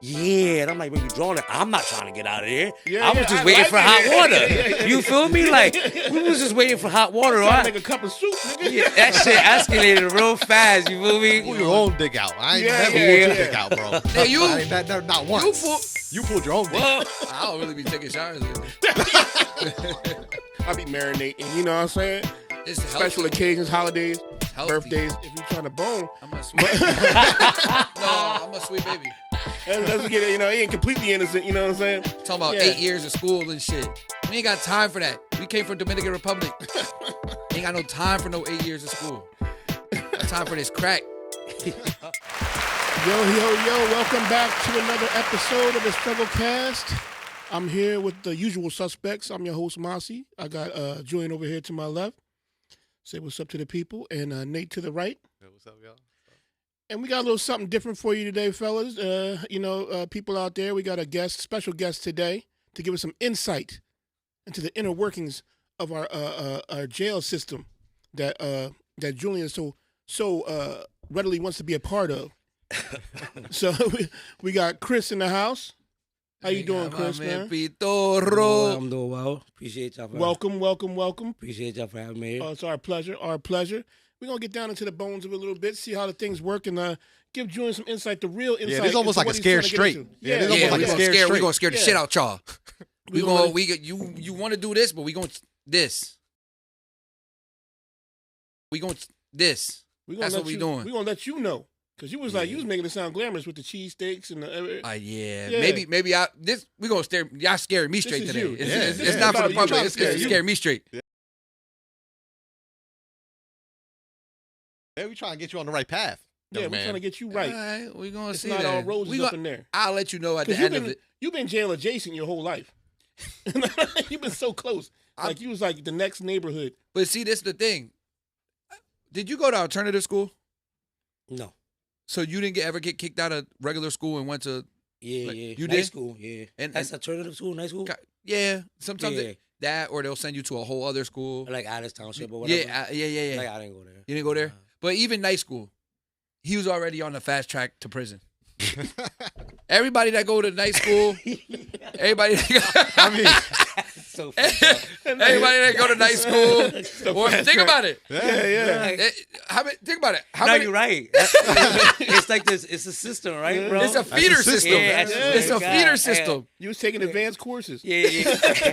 Yeah, and I'm like, when you drawing it, I'm not trying to get out of here. Yeah, I was just waiting for hot water. You feel me? Like, we was just waiting for hot water. Trying to make a cup of soup, nigga. Yeah, that shit escalated real fast. You feel me? Pull your own dick out. I ain't never pulled your dick out, bro. Hey, you- I ain't not once. You pulled your own dick. Well, I don't really be taking showers. I be marinating, you know what I'm saying? It's Special healthy. occasions, holidays, Healthy. birthdays. If you trying to bone, I'm a sweet. No, I'm a sweet baby. let's get it. You know, he ain't completely innocent. You know what I'm saying? Talking about Yeah. 8 years of school and shit. We ain't got time for that. We came from Dominican Republic. Ain't got no time for no 8 years of school. Got time for this crack. Yo, welcome back to another episode of the JailCast. I'm here with the usual suspects. I'm your host, Mossy. I got Julian over here to my left. Say what's up to the people. And Nate to the right. Yo, what's up, y'all? And we got a little something different for you today, fellas. People out there, we got a special guest today to give us some insight into the inner workings of our jail system that Julian so readily wants to be a part of. So we got Chris in the house. How you doing, Chris, man? Pito. I'm doing well. Appreciate y'all. Welcome. Appreciate y'all for having me here. Oh, it's our pleasure. We're going to get down into the bones of it a little bit, see how the things work, and give Julian some insight, the real insight. Yeah, this is almost into like a what he's scared trying to get straight. into. Yeah, this is Yeah, almost like we a gonna scared scare. straight. We gonna scare the Yeah. shit out y'all. We gonna- You want to do this, but we gonna this. We gonna this. That's what we doing. We're going to let you know. Because you was like, you was making it sound glamorous with the cheesesteaks and the... Yeah. Yeah. Maybe we gonna stare. Y'all scaring me straight is today. you. It's, Yeah. it's, Yeah. it's not for the You trying public. to It's scare to you. scare me straight. Hey, we trying to get you on the right path. Yeah, young we're man. trying to get you right. All right, we gonna It's see not that. all roses up in there. I'll let you know at the Because end of it. you've been jail adjacent your whole life. You've been so close. Like, you was like the next neighborhood. But see, this the thing. Did you go to alternative school? No. So you didn't ever get kicked out of regular school and went to Yeah, Like, yeah. you nice did? school, yeah. And- That's alternative school, nice school? yeah. Sometimes Yeah. that, or they'll send you to a whole other school. Like Addis Township or whatever? Yeah. Like, I didn't go there. You didn't go there, Nah. but even night school, he was already on the fast track to prison. Everybody that go to night school, everybody. I mean, So fucked up. Everybody that go to night school, or think about it. Yeah. Think about it. How No, many? you're right. It's like this. It's a system, right, bro? It's a feeder system. system. Yeah, It's a God, feeder yeah. system. You was taking advanced courses. Yeah. You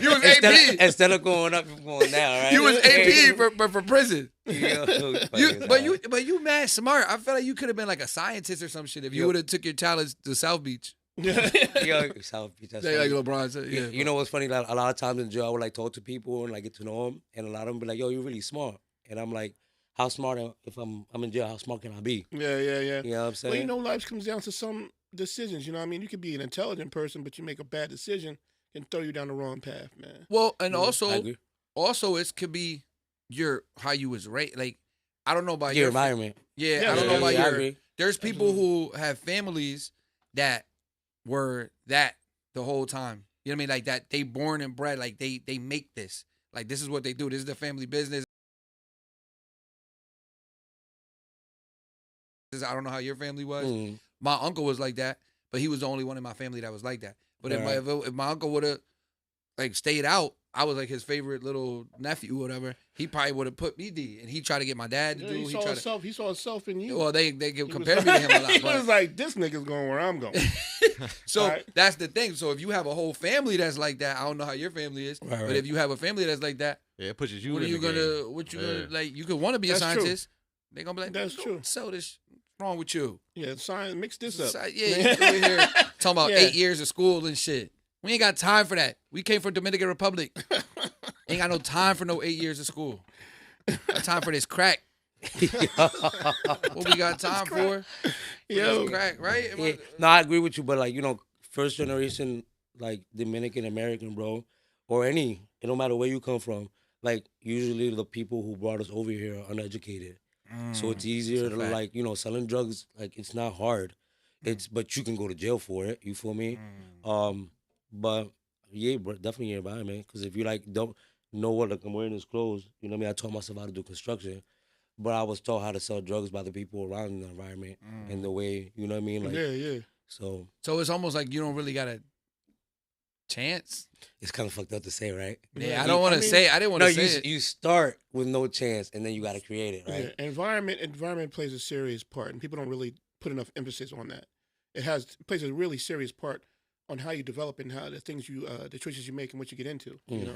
was instead, AP. Instead of going up, you're going down, right? You was AP for prison. Yo, But you mad smart. I feel like you could have been like a scientist or some shit if you would have took your talents to South Beach. Yo, South Beach, that's Like funny. LeBron said. Yeah. You know what's funny? Like, a lot of times in jail, I would like talk to people and like get to know them, and a lot of them be like, "Yo, you're really smart," and I'm like, "How smart? If I'm in jail, how smart can I be?" Yeah. You know what I'm saying? Well, you know, life comes down to some decisions. You know what I mean? You could be an intelligent person, but you make a bad decision and throw you down the wrong path, man. Well, and I also agree. it could be how you was raised. Like, I don't know about Your your environment. Yeah, Yeah, I don't know yeah, about yeah, I your. agree. There's people who have families that were that the whole time. You know what I mean? Like that they born and bred. Like they make this. Like this is what they do. This is the family business. I don't know how your family was. Mm. My uncle was like that, but he was the only one in my family that was like that. But Right. if my uncle would have like stayed out, I was like his favorite little nephew or whatever. He probably would have put me D, and he tried to get my dad to Yeah, do. he saw himself in you. Well, they He was compare me to him a lot. He but- was like, this nigga's going where I'm going. So Alright. that's the thing. So if you have a whole family that's like that, I don't know how your family is, Right, but right. if you have a family that's like that, yeah, it pushes you what are in you the gonna? game. What you Yeah. gonna like? You could want to be a That's true. scientist. They're gonna be like, That's true. So this what's wrong with you? Yeah, science, mix this up. Yeah, you over here talking about Yeah. 8 years of school and shit. We ain't got time for that. We came from Dominican Republic. Ain't got no time for no 8 years of school. Got time for this crack. What we got time for? Yo, This crack, right? Am I- Yeah. No, I agree with you, but like, you know, first generation, like Dominican American, bro, or any, it don't matter where you come from. Like, usually the people who brought us over here are uneducated. So it's easier to fact. like, you know, selling drugs, like it's not hard. But you can go to jail for it. You feel me? But yeah, bro, definitely your environment. Because if you like don't know what like I'm wearing these clothes, you know what I mean? I taught myself how to do construction, but I was taught how to sell drugs by the people around the environment and the way, you know what I mean? Like, yeah. So it's almost like you don't really got a chance. it's kind of fucked up to say, right? Yeah, I don't want to say. I didn't want No, to say it. you start with no chance, and then you got to create it, right? Yeah, environment plays a serious part, and people don't really put enough emphasis on that. It plays a really serious part on how you develop and how the things the choices you make and what you get into. You know,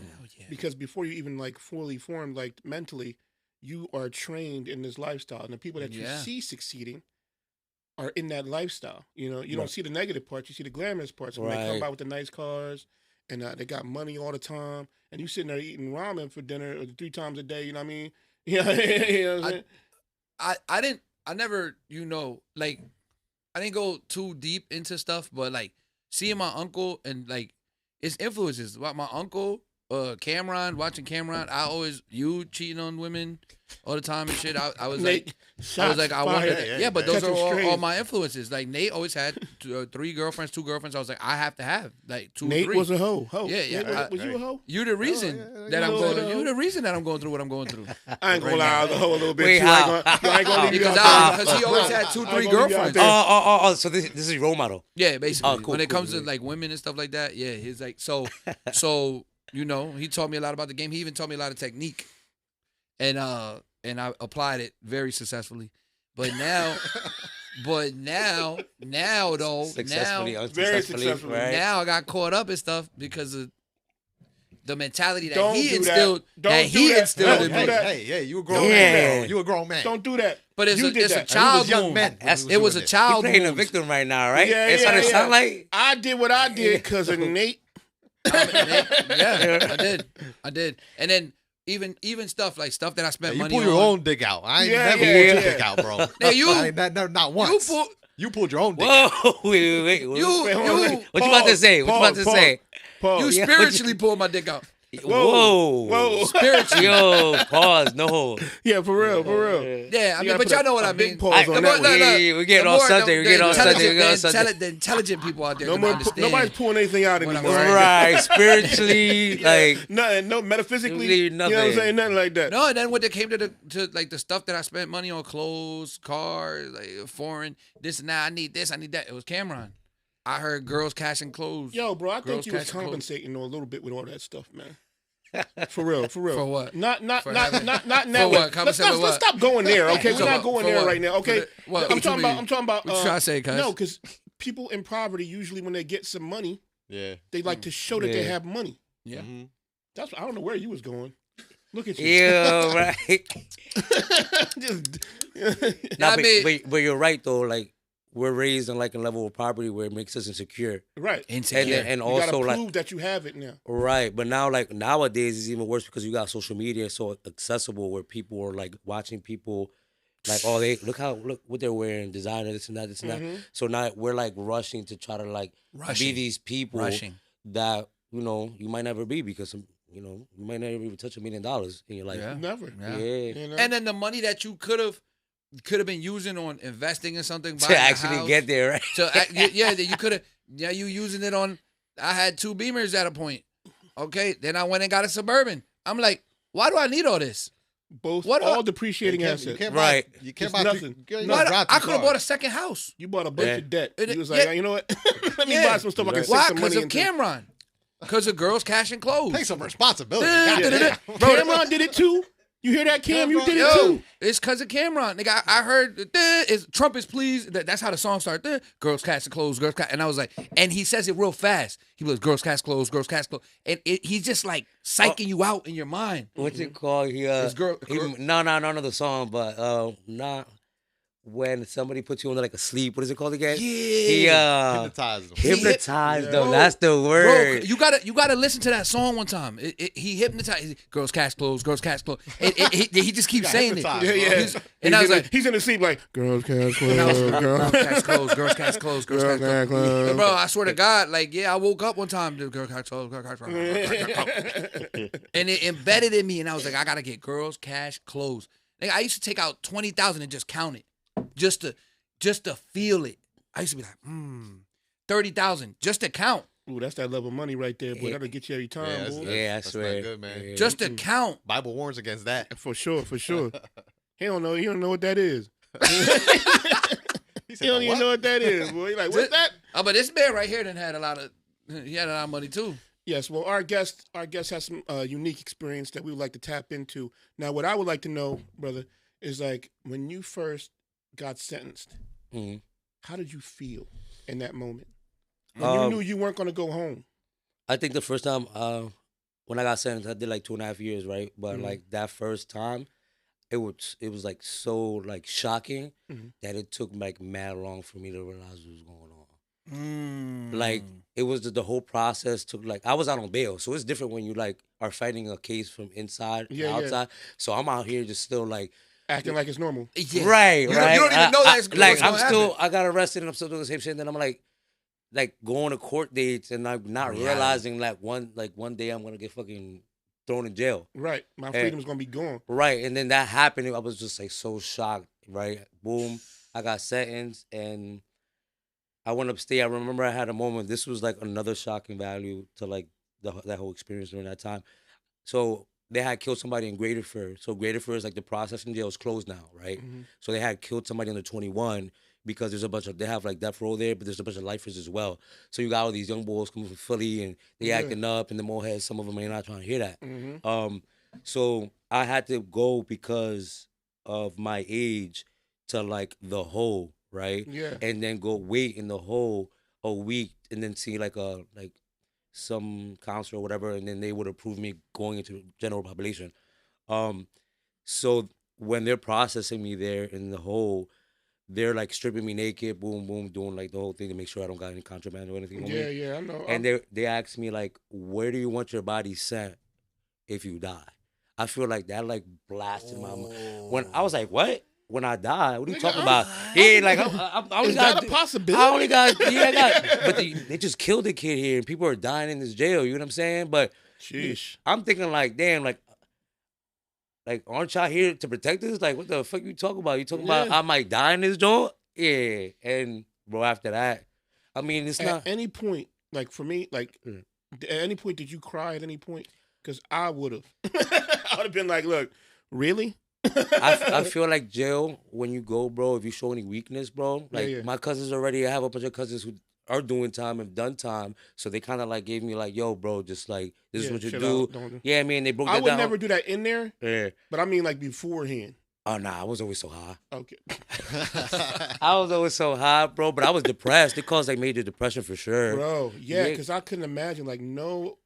because before you even like fully formed, like mentally, you are trained in this lifestyle, and the people that you see succeeding are in that lifestyle. You know, you don't see the negative parts; you see the glamorous parts. When they come by with the nice cars and they got money all the time, and you sitting there eating ramen for dinner 3 times a day. You know what I mean? Yeah, you know what I'm saying? I never, like, I didn't go too deep into stuff, but like seeing my uncle and like it's influences. My uncle, Cameron, watching Cameron, you cheating on women all the time and shit. I was Nate, like, I wanted that. Yeah, but those are all my my influences. Like Nate always had 3 girlfriends, 2 girlfriends. I was like, I have to have like 2 Nate or 3. was a hoe. Yeah. Nate, was you a hoe? You the reason that I'm going. You the reason that I'm going through what I'm going through. I ain't gonna lie, I was a hoe a little bit. Wait, too. how? I ain't gonna leave you Because out there. he always had 2, 3 gonna leave you out girlfriends. there. Oh, so this is your role model. Yeah, basically. Cool, when it cool, comes to like women and stuff like that, yeah, he's like so he taught me a lot about the game. He even taught me a lot of technique, and I applied it very successfully. But now though, Successfully, now Very successfully. right? now I got caught up in stuff because of the mentality that Don't he do instilled. that. That Don't do he that. instilled Don't in do me. that. Hey, you a grown Yeah. man. You a grown man. Don't do that. But it's You a did it's a that. And we child was young wound. men. when we It was was doing a this. You child playing the wound. victim right now, right? Yeah, That's yeah, what it yeah. sound like. I did what I did because of Nate. Yeah, I did. And then even stuff that I spent You money pull on. your own dick out. I ain't Yeah, never yeah, pulled your yeah. dick out, bro. Now you- I ain't not once. You pulled your own dick out. Whoa, wait. Wait, hold on. What you about to say? What you about to Pause. say? Pause. You Yeah, spiritually pulled my dick out. Whoa. Spiritually. Yo, pause. No. Yeah, for real. Yeah, I You mean, gotta but put y'all a- know what a I big mean. pause on that one. We're getting off subject. We're getting off subject. We're getting off subject. The intelligent people out there No can more. understand. Nobody's pulling anything out What I'm anymore. saying. Right. Spiritually, like, Nothing. No, metaphysically. You know what I'm Nothing. saying? Nothing like that. No, and then when it came to like the stuff that I spent money on, clothes, cars, like foreign, this and that, I need this, I need that. It was Cameron. I heard girls cashing clothes. Yo, bro, I think Girls you was catching clothes. compensating a little bit with all that stuff, man. For real. For what? Not For not in having- that For way. what? Let's Compensate with what? stop going there, okay? For We're not what? going For there what? right now, okay? What? I'm What talking you about. mean? I'm talking about. What you trying to say, cuz? No, because people in poverty usually when they get some money, Yeah. they like to show that they Yeah. have money. Yeah. That's I don't know where you was going. Look at you. yeah, right. Just, Nah, I mean- but you're right though. Like, we're raised in like a level of poverty where it makes us insecure, right. Insecure. and You also gotta like prove that you have it now. right. But now, like nowadays, it's even worse because you got social media so accessible where people are like watching people. Like, oh, look what they're wearing, designer, this and that. Mm-hmm. So now we're like rushing to try to like be these people that you might never be because you might never even touch $1 million in your life. Yeah. Never. Yeah. You know? And then the money that you could have been using on investing in something, To buying a actually house, get there, right? yeah, you could have. Yeah, you using it on. I had 2 Beamers at a point. Okay, then I went and got a Suburban. I'm like, why do I need all this? Both What all up? depreciating assets. Right. You can't It's buy nothing. I could have bought a second house. You bought a bunch Yeah. of debt. It- You was like, yeah. you know what? Let me Yeah. buy some stuff I can sink Why? some Because money of into. Cameron. Because of girls cashing clothes. Take some responsibility. Da- da- da- da. Goddamn. Bro, Cameron did it too. You hear that, Cam? You did it Yo, too. it's because of Cameron. Nigga, I heard Trump is pleased. That's how the song started. Girls cashing clothes, girls cash. And I was like, and he says it real fast. He was girls cash clothes, girls cash clothes. And he's just like psyching you out in your mind. What's it called? It's girl- No, not the song, but not when somebody puts you under like a sleep. What is it called again? Yeah. He Hypnotized them. hypnotized them. Bro, That's the Bro, word. you gotta listen to that song one time. He hypnotized. Girls cash clothes, girls cash clothes. He just keeps Got saying it. hypnotized, Yeah, bro. yeah. And I was like, he's in the sleep like, girls can't and I was close, like, girls. girls cash clothes, girls cash clothes, girls cash Girls clothes. cash And bro, I swear to God, like, yeah, I woke up one time, dude, girl cash clothes, girl cash clothes, and it embedded in me, and I was like, I gotta get girls cash clothes. Like, I used to take out 20,000 and just count it, just to feel it. I used to be like, 30,000 just to count, Ooh, that's that level of money right there, boy. Yeah. That'll get you every time, Yeah, that's- boy. Yeah, I That's swear. not good, man. Yeah. just to count. Bible warns against that. For sure, for sure. He don't know what that is. He said, You don't even what? know what that is, boy. You're like, what's that? Oh, but this man right here done had a lot of. He had a lot of money too. Yes, well, our guest has some unique experience that we would like to tap into. Now, what I would like to know, brother, is like when you first got sentenced, how did you feel in that moment? When you knew you weren't going to go home. I think the first time when I got sentenced, I did like 2.5 years, right? But like that first time, it was like so like shocking that it took like mad long for me to realize what was going on. Like it was the whole process took like I was out on bail, so it's different when you like are fighting a case from inside to outside. So I'm out here just still like acting like it's normal. Yeah. Right, You right. don't even know that's like I'm gonna still happen. I got arrested and I'm still doing the same shit. And then I'm like going to court dates and I'm not realizing like one day I'm gonna get fucking thrown in jail. Right, my freedom's gonna be gone. Right, and then that happened. I was just like so shocked. Right, boom, I got sentenced and I went upstate. I remember I had a moment. This was like another shocking value to like that whole experience during that time. So they had killed somebody in Graterford. So Graterford is like the processing jail is closed now, right? So they had killed somebody under 21 because there's a bunch of they have like death row there, but there's a bunch of lifers as well. So you got all these young boys coming from Philly and they acting up, and the moheads, some of them are not trying to hear that. So I had to go because of my age to like the hole. Right? Yeah. And then go wait in the hole a week and then see like some counselor or whatever, and then they would approve me going into general population. So when they're processing me there in the hole, they're like stripping me naked, boom, boom, doing like the whole thing to make sure I don't got any contraband or anything. Yeah, I know. And they asked me like, where do you want your body sent if you die? I feel like that like blasted my mind. When I was like, what? When I die, what are you talking about? Yeah, like I only is got that a possibility? I only got but they just killed a kid here, and people are dying in this jail. You know what I'm saying? But sheesh. I'm thinking like, damn, like aren't y'all here to protect us? Like, what the fuck you talking about? You talking about I might die in this joint? Yeah, and bro, after that, I mean, it's not at any point. Like for me, like at any point did you cry at any point? Because I would have. I would have been like, look, really? I feel like jail when you go, bro. If you show any weakness, bro, like my cousins already. I have a bunch of cousins who are doing time, have done time, so they kind of like gave me like, yo, bro, just like this is what you do. Yeah, I mean, they broke that down. I would never do that in there. Yeah, but I mean like beforehand. Oh nah, I was always so high. Okay, I was always so high, bro. But I was depressed. It caused like major depression for sure, bro. Yeah, because I couldn't imagine like no.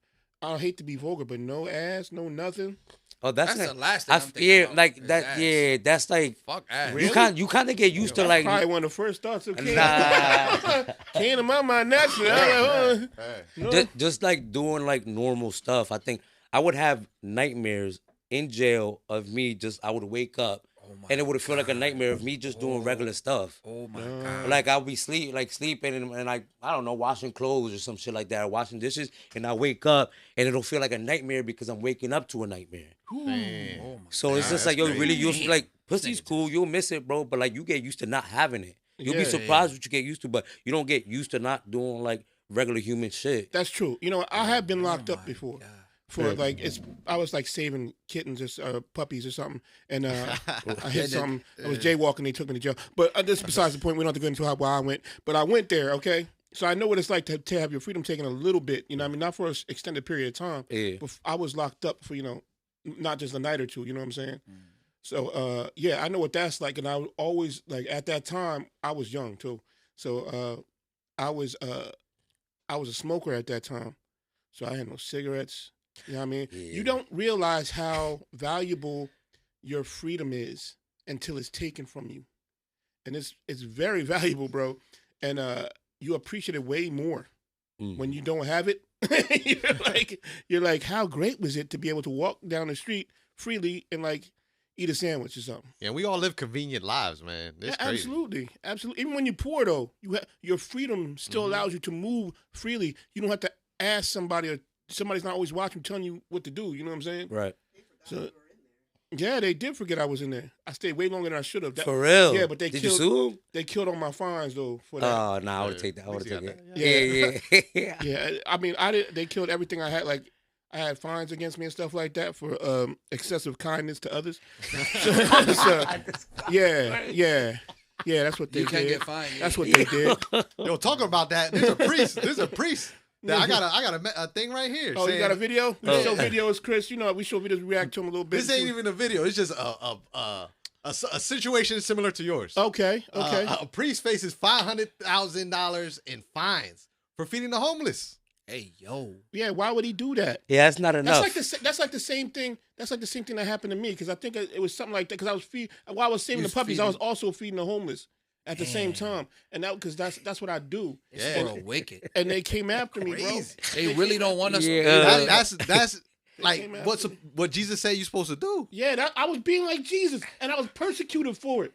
I hate to be vulgar, but no ass, no nothing. Oh, that's the last thing I'm thinking about like that. ass. Yeah, that's like fuck ass. Really? You kind of get used to like probably one of the first thoughts. Okay, nah. came to my mind naturally. No. Just like doing like normal stuff. I think I would have nightmares in jail of me I would wake up and it would feel like a nightmare of me just doing regular stuff. Oh my God. Like I would be sleeping and like, I don't know, washing clothes or some shit like that, or washing dishes, and I wake up and it'll feel like a nightmare because I'm waking up to a nightmare. Oh So it's just like, yo, really used to like, pussy's cool, you'll miss it, bro, but like you get used to not having it. You'll be surprised what you get used to, but you don't get used to not doing like regular human shit. That's true. You know, I have been locked up before. God. For like I was like saving kittens or puppies or something, and I hit something. I was jaywalking. They took me to jail. But this is besides the point. We don't have to go into why I went. But I went there. Okay, so I know what it's like to have your freedom taken a little bit. You know, what I mean, not for an extended period of time. Yeah. But I was locked up for not just a night or two. You know what I'm saying? So I know what that's like. And I was always like at that time I was young too. So I was a smoker at that time. So I had no cigarettes. You know what I mean? Yeah. You don't realize how valuable your freedom is until it's taken from you. And it's very valuable, bro. And you appreciate it way more when you don't have it. you're like, how great was it to be able to walk down the street freely and like eat a sandwich or something? Yeah, we all live convenient lives, man. It's crazy. Absolutely. Even when you're poor, though, your freedom still allows you to move freely. You don't have to ask somebody or somebody's not always watching, telling you what to do. You know what I'm saying? Right. So, yeah, they did forget I was in there. I stayed way longer than I should have. For real? Yeah, but they did killed. You sue them? They killed all my fines though for that. Oh no, I would take that. I would take it. Yeah. Yeah. I mean, they killed everything I had. Like, I had fines against me and stuff like that for excessive kindness to others. Yeah. Yeah, that's what they You did. can't get fined. That's what they did. Yo, talking about that, there's a priest. I got a thing right here. Oh, saying, you got a video? We show videos, Chris. You know, we show videos, we react to them a little bit. This ain't even a video. It's just a situation similar to yours. Okay. A priest faces $500,000 in fines for feeding the homeless. Hey, yo. Yeah, why would he do that? Yeah, that's not enough. That's like the same thing. That's like the same thing that happened to me because I think it was something like that. Because while I was saving the puppies, I was also feeding the homeless at the same time, and because that's what I do. This world wicked. And they came after me, bro. They really don't want us. Yeah. That's like what Jesus said you're supposed to do. Yeah, I was being like Jesus, and I was persecuted for it.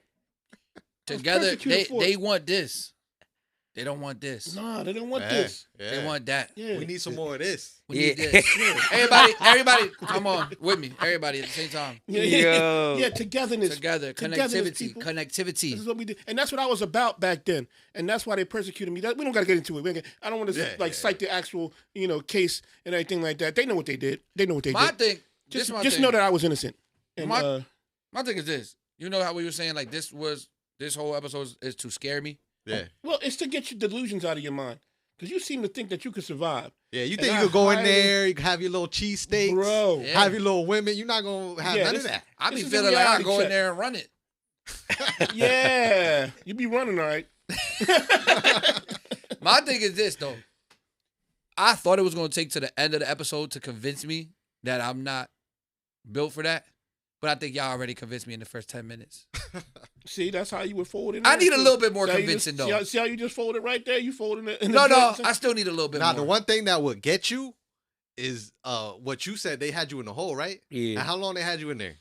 Together, they want this. They don't want this. Nah, they don't want this. Yeah. They want that. Yeah. We need some more of this. We need this. Everybody, come on with me. Everybody at the same time. Yeah, togetherness. Together, Togetherness, connectivity. This is what we did, and that's what I was about back then, and that's why they persecuted me. We don't got to get into it. I don't want to cite the actual case and everything like that. They know what they did. They know what they did. Just know that I was innocent. And, my thing is this. You know how we were saying like this whole episode is to scare me. Yeah. Well, it's to get your delusions out of your mind. Because you seem to think that you could survive. Yeah, you think you could go in there, you can have your little cheesesteaks, bro, have your little women. You're not going to have none of that. I be feeling like I go in there and run it. Yeah. You be running, all right. My thing is this, though. I thought it was going to take to the end of the episode to convince me that I'm not built for that. But I think y'all already convinced me in the first 10 minutes. See, that's how you would fold it. I need a little bit more convincing, though. See how you just folded right there? You folded it. No, I still need a little bit more. Now, the one thing that would get you is what you said. They had you in the hole, right? Yeah. And how long they had you in there?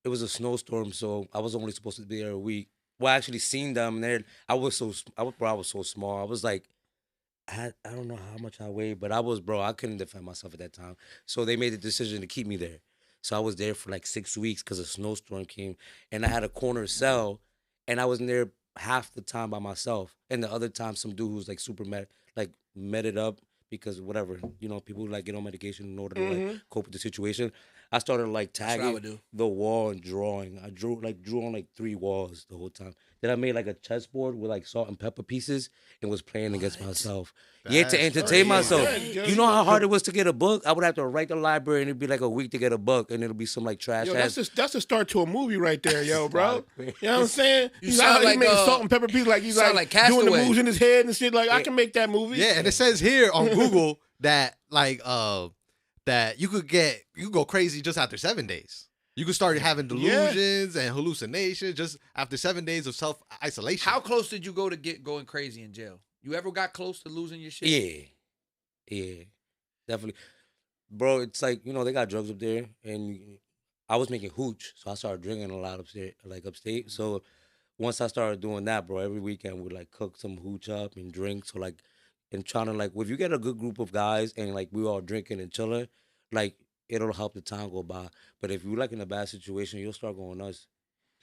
It was a snowstorm, so I was only supposed to be there a week. Well, I actually seen them there. I was so small. I was like, I don't know how much I weighed, but I couldn't defend myself at that time. So they made the decision to keep me there. So I was there for like 6 weeks because a snowstorm came, and I had a corner cell, and I was in there half the time by myself, and the other time some dude who's like super met up because whatever, people like get on medication in order to like cope with the situation. I started like tagging the wall and drawing. I drew on like 3 walls the whole time. Then I made like a chessboard with like salt and pepper pieces and was playing against myself. To entertain myself. You know how hard it was to get a book? I would have to write the library and it'd be like a week to get a book, and it'll be some like trash ass. That's a start to a movie right there, yo, bro. You know what I'm saying? You sound like making salt and pepper pieces, like he's like doing the moves in his head and shit. Like I can make that movie. Yeah, and it says here on Google that that you could go crazy just after 7 days. You could start having delusions and hallucinations just after 7 days of self-isolation. How close did you go to going crazy in jail? You ever got close to losing your shit? Yeah, definitely. Bro, it's like, they got drugs up there, and I was making hooch, so I started drinking a lot upstate. So once I started doing that, bro, every weekend we'd like cook some hooch up and drink. So like, and trying to like, if you get a good group of guys and like we all drinking and chilling, like it'll help the time go by. But if you're like in a bad situation, you'll start going nuts.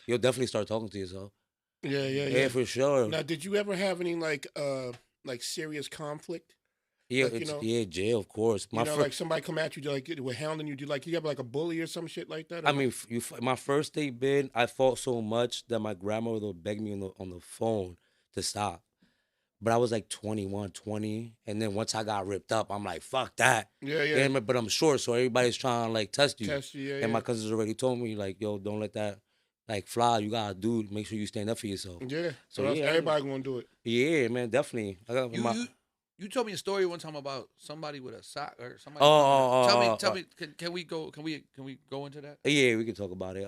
You'll definitely start talking to yourself. Yeah, for sure. Now, did you ever have any like serious conflict? Yeah, jail, of course. Like somebody come at you, like were hounding you. Do you have like a bully or some shit like that? I mean, my first state bid, I fought so much that my grandmother would beg me on the phone to stop. But I was like 21, 20, and then once I got ripped up, I'm like, fuck that. Yeah. But I'm short, so everybody's trying to like test you. And my cousins already told me like, yo, don't let that like fly. You gotta make sure you stand up for yourself. Yeah. So everybody gonna do it. Yeah, man, definitely. You told me a story one time about somebody with a sock or somebody. Tell me. Can we go into that? Yeah, we can talk about it.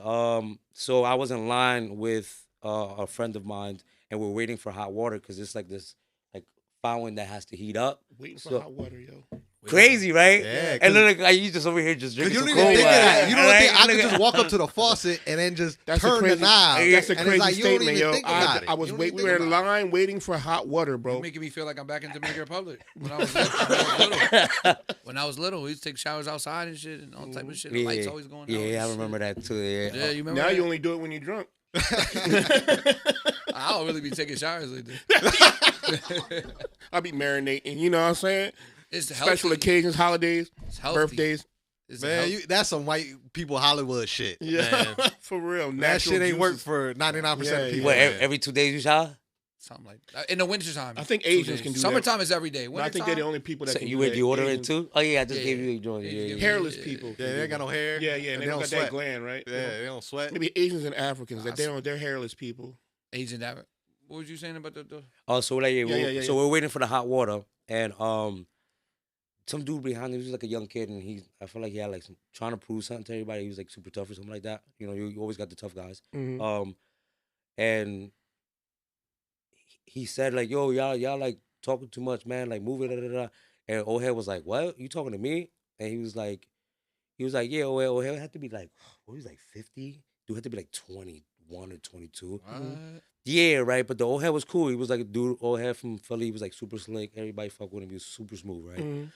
So I was in line with a friend of mine, and we're waiting for hot water because it's like this fountain that has to heat up. Waiting for hot water, yo. Crazy, right? Yeah. And then like, you just over here just drinking some You cold don't even think of that. You don't right? think I could just walk up to the faucet and then just turn the knob. That's a crazy like, statement, yo. I was we were in line waiting for hot water, bro. You're making me feel like I'm back in Dominican Republic when I was little. When I was little, we used to take showers outside and shit and all type of shit. The lights always going out. Yeah, I remember that too. Yeah, you remember now that? You only do it when you're drunk. I don't really be taking showers like that. I'll be marinating, you know what I'm saying? It's special occasions, holidays, it's healthy. birthdays. Is it Man, health? that's some white people Hollywood shit. Yeah, Man. for real. That Natural shit ain't work juices. for 99% Yeah, of people. What, man. every 2 days you shower? Something like that. In the wintertime. I think 2 Asians days. can do that. Summertime is every day. No, I think they're the only people that So can you do wear that. deodorant Asians. too? Oh yeah, I just Yeah. gave you a joint. Asians Yeah, get yeah. Hairless people. Yeah, they ain't got no hair. Yeah, and they don't got sweat. that gland, right? Yeah, they don't sweat. Maybe Asians and Africans that they're hairless people. Asian that. What was you saying about the Oh, so like Yeah. so we're waiting for the hot water, and some dude behind him, he was like a young kid, and I feel like he had like some trying to prove something to everybody. He was like super tough or something like that. You know, you always got the tough guys. Mhm. And he said like, "Yo, y'all like talking too much, man. Like moving, da da da." And old head was like, "What? You talking to me?" And he was like, "Yeah, old head had to be like, what was he, like 50? Dude had to be like 21 or 22." Yeah, right. But the old head was cool. He was like a dude, old head from Philly. He was like super slick. Everybody fuck with him. He was super smooth, right? Mhm.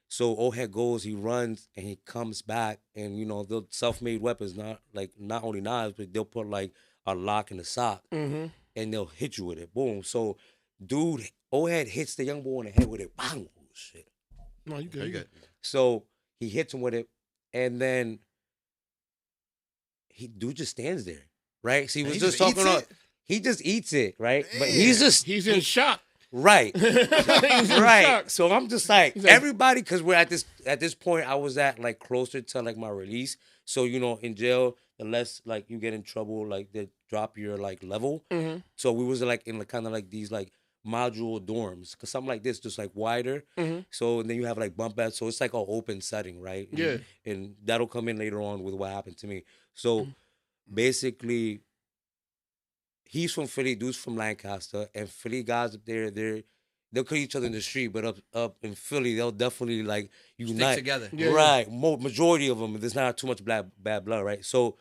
So old head goes, he runs, and he comes back, and you know the self-made weapons, not only knives, but they'll put like a lock in the sock, Mhm. and they'll hit you with it. Boom. So, dude, old head hits the young boy in the head with it. Bang! Oh, shit. No, you good. Very You good. So he hits him with it, and then dude just stands there, right? So he And was he just just talking eats on. it? He just eats it, right? But Damn. he's just He's in shock. right. He's in Right. shock. So I'm just like, He's like- everybody, because we're at this point, I was at like closer to like my release. So you know, in jail, the less like you get in trouble, like they drop your like level. Mhm. So we was like in like kind of like these like module dorms, because something like this just like wider. Mhm. So and then you have like bump beds, so it's like an open setting, right? And, Yeah. and that'll come in later on with what happened to me. So Mm-hmm. basically, he's from Philly, dude's from Lancaster, and Philly guys up there, they'll kill each other in the street, but up in Philly, they'll definitely like stick unite together. Yeah, right. Majority of them, there's not too much bad blood, right? So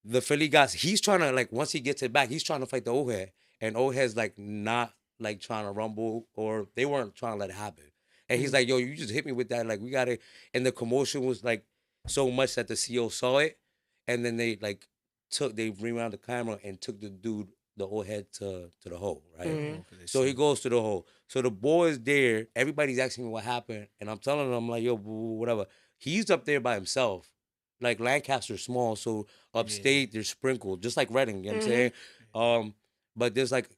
the Philly guys, he's trying to like once he gets it back, he's trying to fight the old head, and old head's like not like trying to rumble, or they weren't trying to let it happen. And he's like, "Yo, you just hit me with that. Like we got it." And the commotion was like so much that the CO saw it, and then they like they rewound the camera and took the dude, the old head, to the hole, right? Mhm. So he goes to the hole. So the boys there, everybody's asking me what happened, and I'm telling them like, "Yo, whatever." He's up there by himself. Like Lancaster's small, so upstate they're sprinkled, just like Reading. You know what I'm saying? But there's like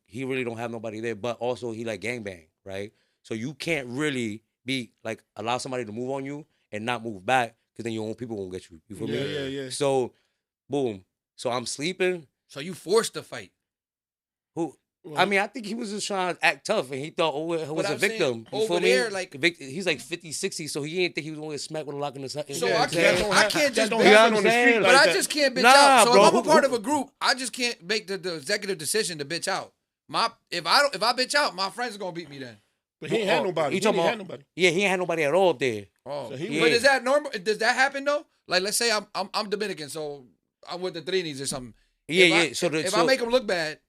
he really don't have nobody there. But also he like gangbang, right? So you can't really be like allow somebody to move on you and not move back, because then your own people won't get you. You feel me? Yeah. So, boom. So I'm sleeping. So you forced to fight. Who? Well, I mean, I think he was just trying to act tough, and he thought he was a I'm saying, victim. You over feel there, me? like- He's like 50, 60, so he didn't think he was going to smack with a lock in his head. So You know I what I'm can't- saying? I can't just don't be- You know happen what on I'm the street saying? But like I that. just can't bitch Nah, out. So bro. if I'm a part of a group, I just can't make the executive decision to bitch out. If I bitch out, my friends are gonna beat me then. But he ain't had nobody. You He ain't talking had about- nobody. Yeah, he ain't had nobody at all up there. Oh, So he Yeah. but is that normal? Does that happen though? Like, let's say I'm Dominican, so I'm with the Trinis or something. Yeah, If I- yeah. So if I make them look bad,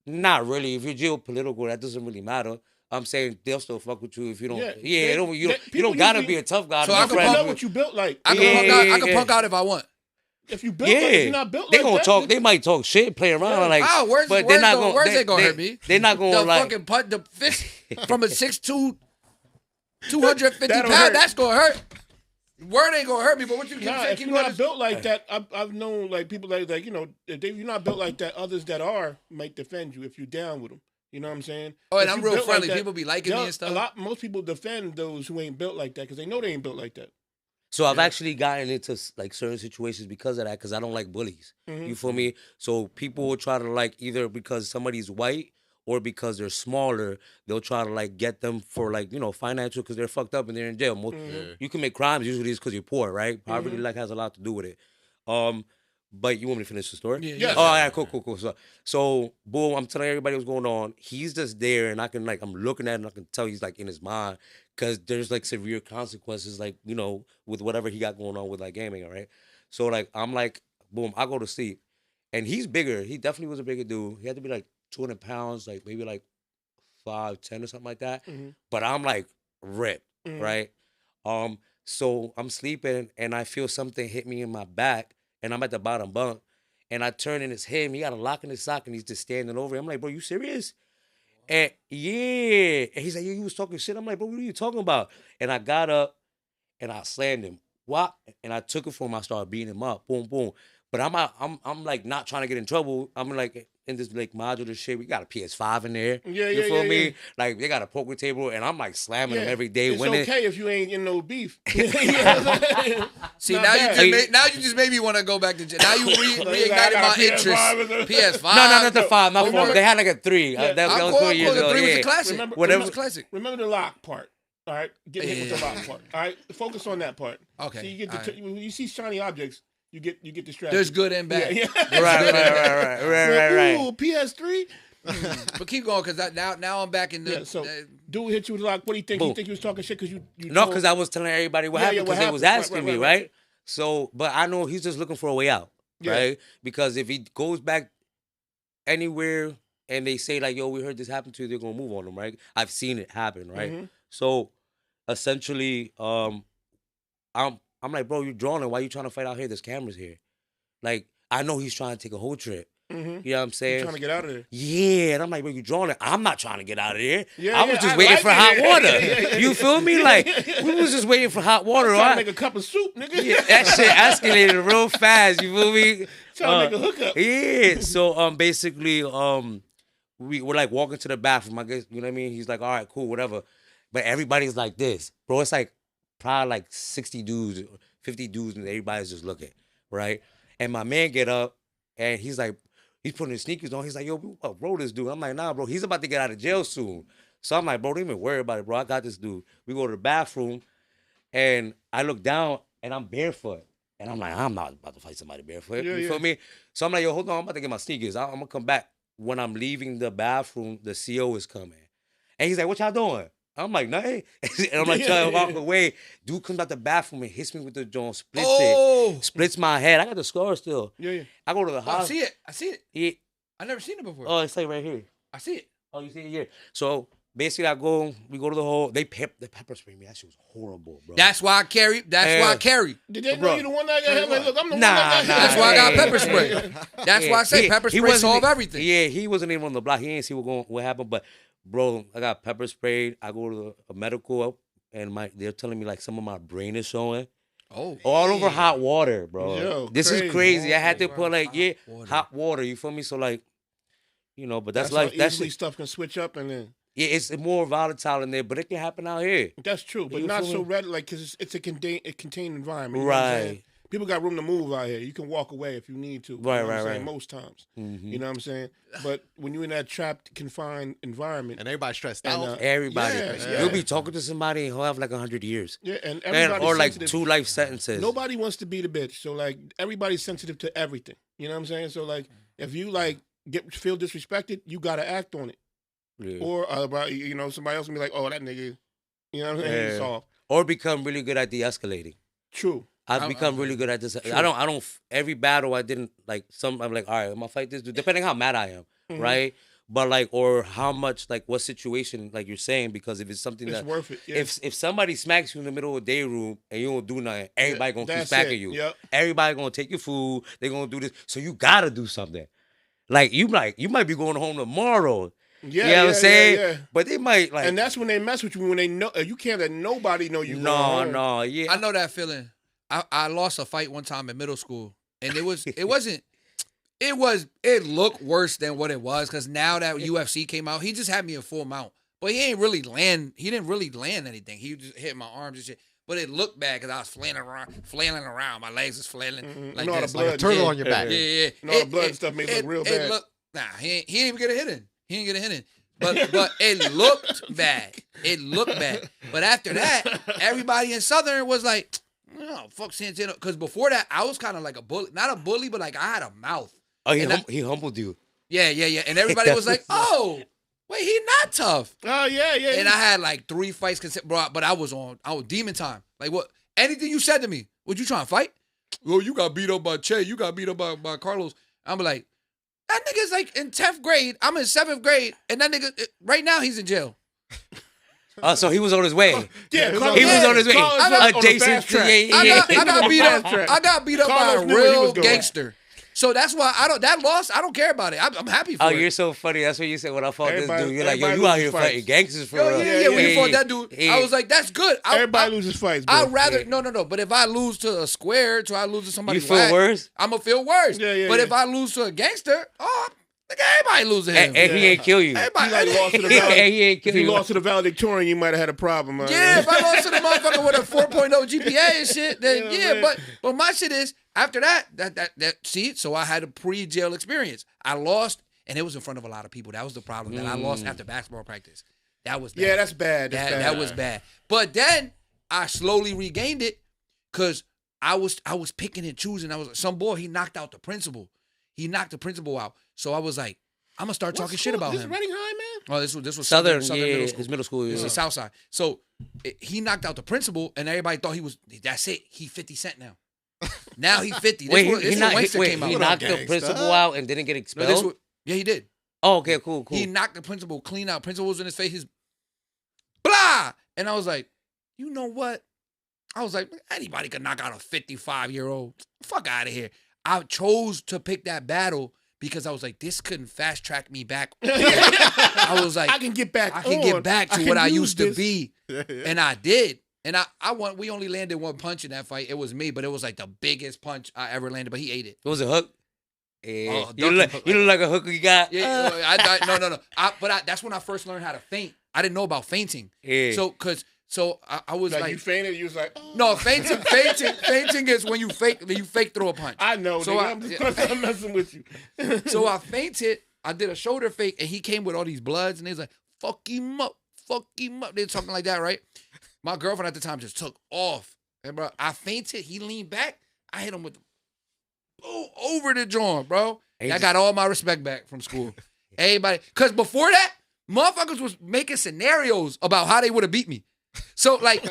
not really. If you're geopolitical, that doesn't really matter. I'm saying they'll still fuck with you if you don't. Yeah, Yeah, they- you people don't gotta usually- be a tough guy. So to I be can You friends know with. what you built like. I can Yeah, punk out. I can yeah. punk out if I want. If you built like, if you're not built they like gonna that, talk. then- They might talk shit, play around, Yeah. like. Oh, words but they're not gonna. words ain't gonna hurt me. They're not gonna The like. fucking punt, the fist from a 6'2", 250 That'll pound. hurt. That's gonna hurt. Word ain't gonna hurt me, but what you keep Nah, saying? if Keep you're going not to- built like that, I've known like people like you know, if you're not built like that, others that are might defend you if you're down with them. You know what I'm saying? Oh, and If I'm you real built friendly. that, People be liking me they'll- and stuff. Most people defend those who ain't built like that because they know they ain't built like that. So I've actually gotten into like certain situations because of that, because I don't like bullies. Mm-hmm. You feel me? So people will try to like either because somebody's white or because they're smaller, they'll try to like get them for like, you know, financial, because they're fucked up and they're in jail. Mm-hmm. You can make crimes usually it's because you're poor, right? Poverty like has a lot to do with it. But you want me to finish the story? Yeah, yeah. Oh, all right, cool. So boom, I'm telling everybody what's going on. He's just there, and I can like I'm looking at him, and I can tell he's like in his mind, because there's like severe consequences, like, you know, with whatever he got going on with like gaming, all right? So like I'm like, boom, I go to sleep, and he's bigger. He definitely was a bigger dude. He had to be like 200 pounds, like maybe like 5'10" or something like that. But I'm like ripped, right? So I'm sleeping, and I feel something hit me in my back, and I'm at the bottom bunk, and I turn, and it's him. He got a lock in his sock, and he's just standing over. I'm like, bro, you serious? And yeah, and he's like, yeah, you was talking shit. I'm like, bro, what are you talking about? And I got up, and I slammed him. what? And I took it from him. I started beating him up. Boom, boom. But I'm like not trying to get in trouble. I'm like in this like modular shit. We got a PS5 in there. You feel me? Yeah. Like they got a poker table, and I'm like slamming them every day. It's winning. okay if you ain't in no beef. See, Not now bad. you just made me want to go back to jail. Now you reignited my interest. PS5. No, not the 5. My fault. They had like a 3. Yeah. That I'm was 4 going years the ago. 3 was Yeah. a classic. Remember- Whatever. Classic. Remember the lock part. All right, get hit with the lock part. All right, focus on that part. Okay, So you get all when you see shiny objects, you get distracted. There's good and bad. Yeah. Right. Ooh, PS3. But keep going, because now I'm back in the. Yeah, so dude hit you with the lock. What do you think? Boom. You think he was talking shit because you No, because I was telling everybody what happened because they was asking me, right? So, but I know he's just looking for a way out, right? Because if he goes back anywhere and they say like, yo, we heard this happen to you, they're going to move on him, right? I've seen it happen, right? Mm-hmm. So, essentially, I'm like, bro, you're drawing. Why you trying to fight out here? There's cameras here. Like, I know he's trying to take a whole trip. Mm-hmm. You know what I'm saying? He's trying to get out of there. Yeah, and I'm like, bro, you drawing it. I'm not trying to get out of here. Yeah, I was yeah, just I waiting like for it. hot water. Yeah. You feel me? Like, we was just waiting for hot water. Trying Right? to make a cup of soup, nigga. Yeah, that shit escalated real fast. You feel me? Trying to make a hookup. Yeah. So basically we were like walking to the bathroom. I guess you know what I mean. He's like, all right, cool, whatever. But everybody's like this, bro. It's like probably like 60 dudes, 50 dudes, and everybody's just looking, right? And my man get up and he's like, he's putting his sneakers on. He's like, yo, bro, this dude. I'm like, nah, bro. He's about to get out of jail soon. So I'm like, bro, don't even worry about it, bro. I got this dude. We go to the bathroom, and I look down, and I'm barefoot. And I'm like, I'm not about to fight somebody barefoot. You feel me? So I'm like, yo, hold on. I'm about to get my sneakers. I'm going to come back. When I'm leaving the bathroom, the CO is coming. And he's like, what y'all doing? I'm like, nothing. And I'm like, trying to walk away. Dude comes out the bathroom and hits me with the joint, splits it. Splits my head. I got the scar still. Yeah. I go to the hospital. I see it. Yeah. I never seen it before. Oh, it's like right here. I see it. Oh, you see it here. So basically, we go to the hole. They pepper spray me. That shit was horrible, bro. That's why I carry. Did they know you the one that got hit? Like, look, I'm the one Nah, that got hit. That's why I got pepper spray. That's why I say pepper spray solve everything. Yeah, he wasn't even on the block. He didn't see what happened. But bro, I got pepper sprayed. I go to a medical, and they're telling me like some of my brain is showing. Oh, all over hot water, bro. Yo, this crazy. is crazy. I had to put like water. hot water. You feel me? So like, you know, but that's How like easily stuff can switch up and then. Yeah, it's more volatile in there, but it can happen out here. That's true, but You not feel so me? red, like, because it's a contained environment. You know what I'm saying? Right. People got room to move out here. You can walk away if you need to. You know what I'm saying? Most times. Mm-hmm. You know what I'm saying? But when you're in that trapped, confined environment. And everybody's stressed And, out. Everybody. Yeah. You'll be talking to somebody and he'll have like 100 years. Yeah, and everybody's or like sensitive. 2 life sentences. Nobody wants to be the bitch. So, like, everybody's sensitive to everything. You know what I'm saying? So, like, if you, like, feel disrespected, you got to act on it. Yeah. Or, you know, somebody else will be like, oh, that nigga, you know what I'm saying? He's soft. Or become really good at de-escalating. True. I've become really good at this. True. I don't, every battle I didn't, like, I'm like, all right, I'm going to fight this dude, depending how mad I am, right? But, like, or how much, like, what situation, like you're saying, because if it's something It's worth it. Yeah. If somebody smacks you in the middle of the day room and you don't do nothing, everybody going to keep That's smacking it. you. Yep. Everybody going to take your food. They're going to do this. So you got to do something. Like, you might be going home tomorrow. Yeah, you know what I'm saying? Yeah. But they might, like. And that's when they mess with you, when they know, you can't let nobody know you. No, yeah. I know that feeling. I lost a fight one time in middle school, and it looked worse than what it was, because now that UFC came out, he just had me in full mount, but he didn't really land anything. He just hit my arms and shit. But it looked bad because I was flailing around. My legs was flailing like this. Like a turtle on your back. Yeah. And all the blood and stuff made it look real bad. He didn't even get a hit in. But it looked bad. It looked bad. But after that, everybody in Southern was like, oh, fuck Santana. Because before that, I was kind of like a bully. Not a bully, but like I had a mouth. Oh, he humbled you. Yeah. And everybody was like, oh, wait, he not tough. Oh, yeah. And I had like 3 fights, bro, but I was demon time. Like, what? Anything you said to me, what, you trying to fight? Oh, you got beat up by Che. You got beat up by Carlos. I'm like, that nigga's like in 10th grade. I'm in 7th grade. And that nigga, right now, he's in jail. So he was on his way. Yeah, he was on his way. Adjacent to I got beat up by a real gangster. So that's why that loss, I don't care about it. I'm happy for Oh, it. you're so funny. That's what you said when I fought this Everybody- dude. You're like, yo, everybody you out loses here fights. fighting gangsters for Yo, real. yeah, when you Hey, fought that dude, hey. I was like, that's good. Everybody loses fights, bro. I'd rather no. But if I lose to a square, to I lose to somebody, You feel worse? I'm gonna feel worse. Yeah, but yeah. if I lose to a gangster, everybody losing him. And he ain't kill you. Everybody, You lost to the And valid- he ain't kill If you you. lost to the valedictorian, you might have had a problem. yeah, if I lost to the motherfucker with a 4.0 GPA and shit, then Yeah, man. but my shit is after that see, so I had a pre-jail experience. I lost, and it was in front of a lot of people. That was the problem. That I lost after basketball practice. That was bad. Yeah, that's bad. That's bad. That was bad. But then I slowly regained it because I was picking and choosing. I was some boy, he knocked out the principal. He knocked the principal out. So I was like, I'm gonna start talking shit about this him. Reading High, man? Oh, this was Southern, middle school. his middle school. This Yeah. is South Side. So he knocked out the principal, and everybody thought that's it. He 50 Cent now. Now he 50. This Wait, was- this when Winston came he out. knocked the Gangsta. principal out and didn't get No, expelled? yeah, he did. Oh, okay, cool. He knocked the principal clean out. Principal was in his face. He's blah. And I was like, you know what? I was like, anybody could knock out a 55-year-old. Fuck out of here. I chose to pick that battle because I was like, this couldn't fast track me back. I was like, I can get back. I can get back to what I used to use this. be. And I did. And I won. We only landed one punch in that fight. It was me, but it was like the biggest punch I ever landed. But he ate it. It was a hook. Yeah. Oh, you look like a hooker you got. Yeah, no. That's when I first learned how to feint. I didn't know about feinting. Yeah. So I was Like, like you fainted, you was like, oh. no, feinting is when you fake throw a punch. I know, So nigga. I'm messing with you. So I feinted. I did a shoulder fake, and he came with all these bloods, and he was like, fuck him up. They're talking like that, right? My girlfriend at the time just took off. And bro, I feinted. He leaned back. I hit him with over the joint, bro. I got all my respect back from school. Everybody, because before that, motherfuckers was making scenarios about how they would have beat me. So like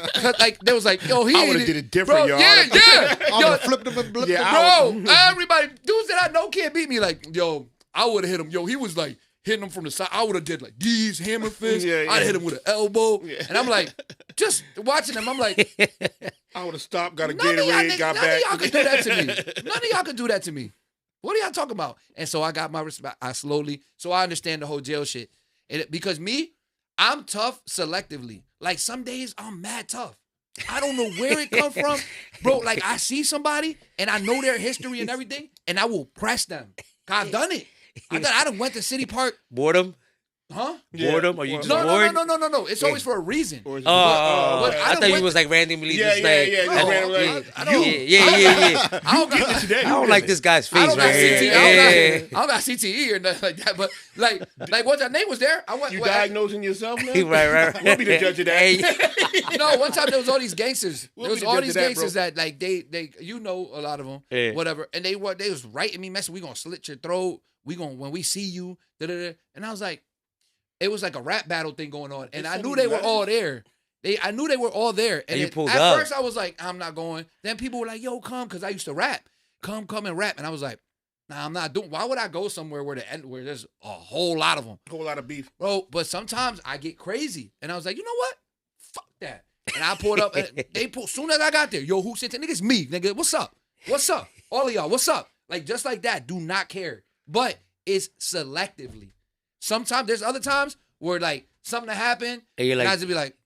they was like, yo, he I would've did it different, bro, y'all. Yeah. I Yo, would flipped him and blipped Yeah, him. bro, everybody, dudes that I know can't beat me. Like, yo, I would have hit him. Yo, he was like hitting him from the side. I would have did like these hammer fists. Yeah, yeah. I'd hit him with an elbow. Yeah. And I'm like, just watching him, I'm like, I would have stopped, got a none of y'all Gatorade, got none of back. y'all could do that to me. None of y'all could do that to me. What are y'all talking about? And so I got my respect. So I understand the whole jail shit. Because me, I'm tough selectively. Like some days I'm mad tough. I don't know where it come from. Bro, like I see somebody and I know their history and everything and I will press them. I've done it. I done went to City Park. Boredom? Huh? Yeah. Boredom? Are you just No. bored? It's always for a reason. Or is it- Oh, But I thought you was like randomly Yeah, just yeah, like, yeah, just oh, randomly, yeah, like, I don't- yeah. I don't Get got it today. I don't like this guy's face I don't got right CTE. here. I don't got CTE or nothing like that. But like once that name was there, I went. You well, diagnosing yourself now? right. We'll be the judge of that. Hey. No, one time there was all these gangsters. We'll There be was the all judge these of that, gangsters bro. that like they you know a lot of them, Yeah. whatever, and they was writing me message. We gonna slit your throat. We gonna when we see you. Da-da-da. And I was like, it was like a rap battle thing going on, and They I sent knew you they were letters? all there. I knew they were all there, And you then pulled at up. first I was like, I'm not going. Then people were like, Yo, come, because I used to rap. Come and rap, and I was like, Nah, I'm not doing. Why would I go somewhere where there's a whole lot of them? Whole lot of beef. Bro, but sometimes I get crazy. And I was like, you know what? Fuck that. And I pulled up, and soon as I got there, yo, who sent it? Niggas, me, nigga, what's up? What's up? All of y'all, what's up? Like, just like that, do not care. But it's selectively. Sometimes, there's other times where, like, something to happen, And you're like, guys would be like,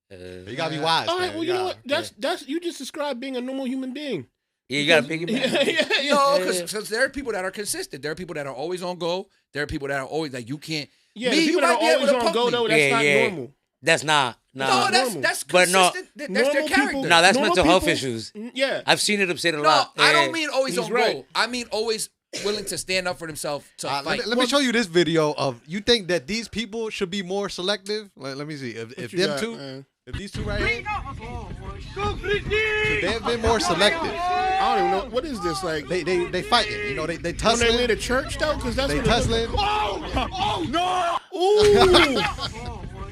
You gotta be wise. All right, man. well, you know what? That's you just described being a normal human being. yeah, you gotta pick it back. no, because there are people that are consistent. There are people that are always on go. There are people that are always, like, you can't. Yeah, Me, the you people that might are be able always to on punk go me. though, that's not normal. That's not. No, Nah. normal. that's But no- consistent. That's Normal their people- character. No, that's Normal mental health people- issues. Yeah. I've seen it upset a No, lot. I don't and- mean always He's on right. go. I mean always willing to stand up for themselves to Let fight. me show you this video of. You think that these people should be more selective? Let me see. If you them got, two, man? if these two right here, should they have been more selective? I don't even know. What is this? Like, They fighting. You know, they when they tussling. near the church, though? Because that's They what it tussling. Ooh.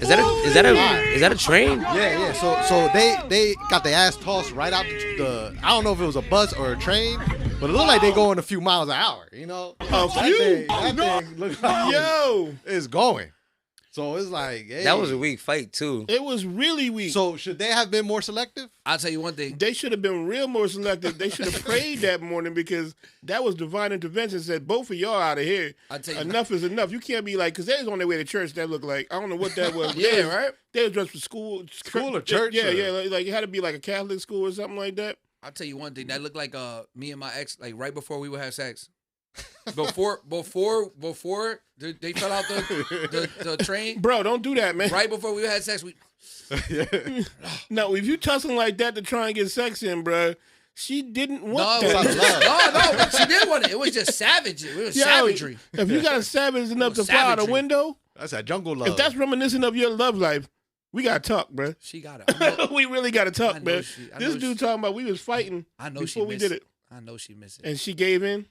Is that a train? Yeah. So they got their ass tossed right out the. I don't know if it was a bus or a train, but it looked like they going a few miles an hour. You know, A few? That thing look like Yo. it's going. So it's like, hey. That was a weak fight too. It was really weak. So should they have been more selective? I'll tell you one thing. They should have been real more selective. They should have prayed that morning because that was divine intervention. Said both of y'all out of here. I'll tell you. Enough is enough. You can't be like, because they was on their way to church. That looked like, I don't know what that was. Yeah, right? They was dressed for school. School or church? Yeah, or? yeah. Like it had to be like a Catholic school or something like that. I'll tell you one thing. That looked like me and my ex, like right before we would have sex. Before they fell out the train. Bro, don't do that, man. Right before we had sex, we No, if you tussling like that to try and get sex in, bro, she didn't want no, that. she did want it. It was just savage. It was Yo, savagery. If you got savage enough It to was fly out a savagery. window, That's that jungle love. if that's reminiscent of your love life, we gotta talk, bro. She got it. We really gotta I talk, know man. she- I This know dude talking about we was fighting I know she before we missed did it, I know she missed it. and she gave in.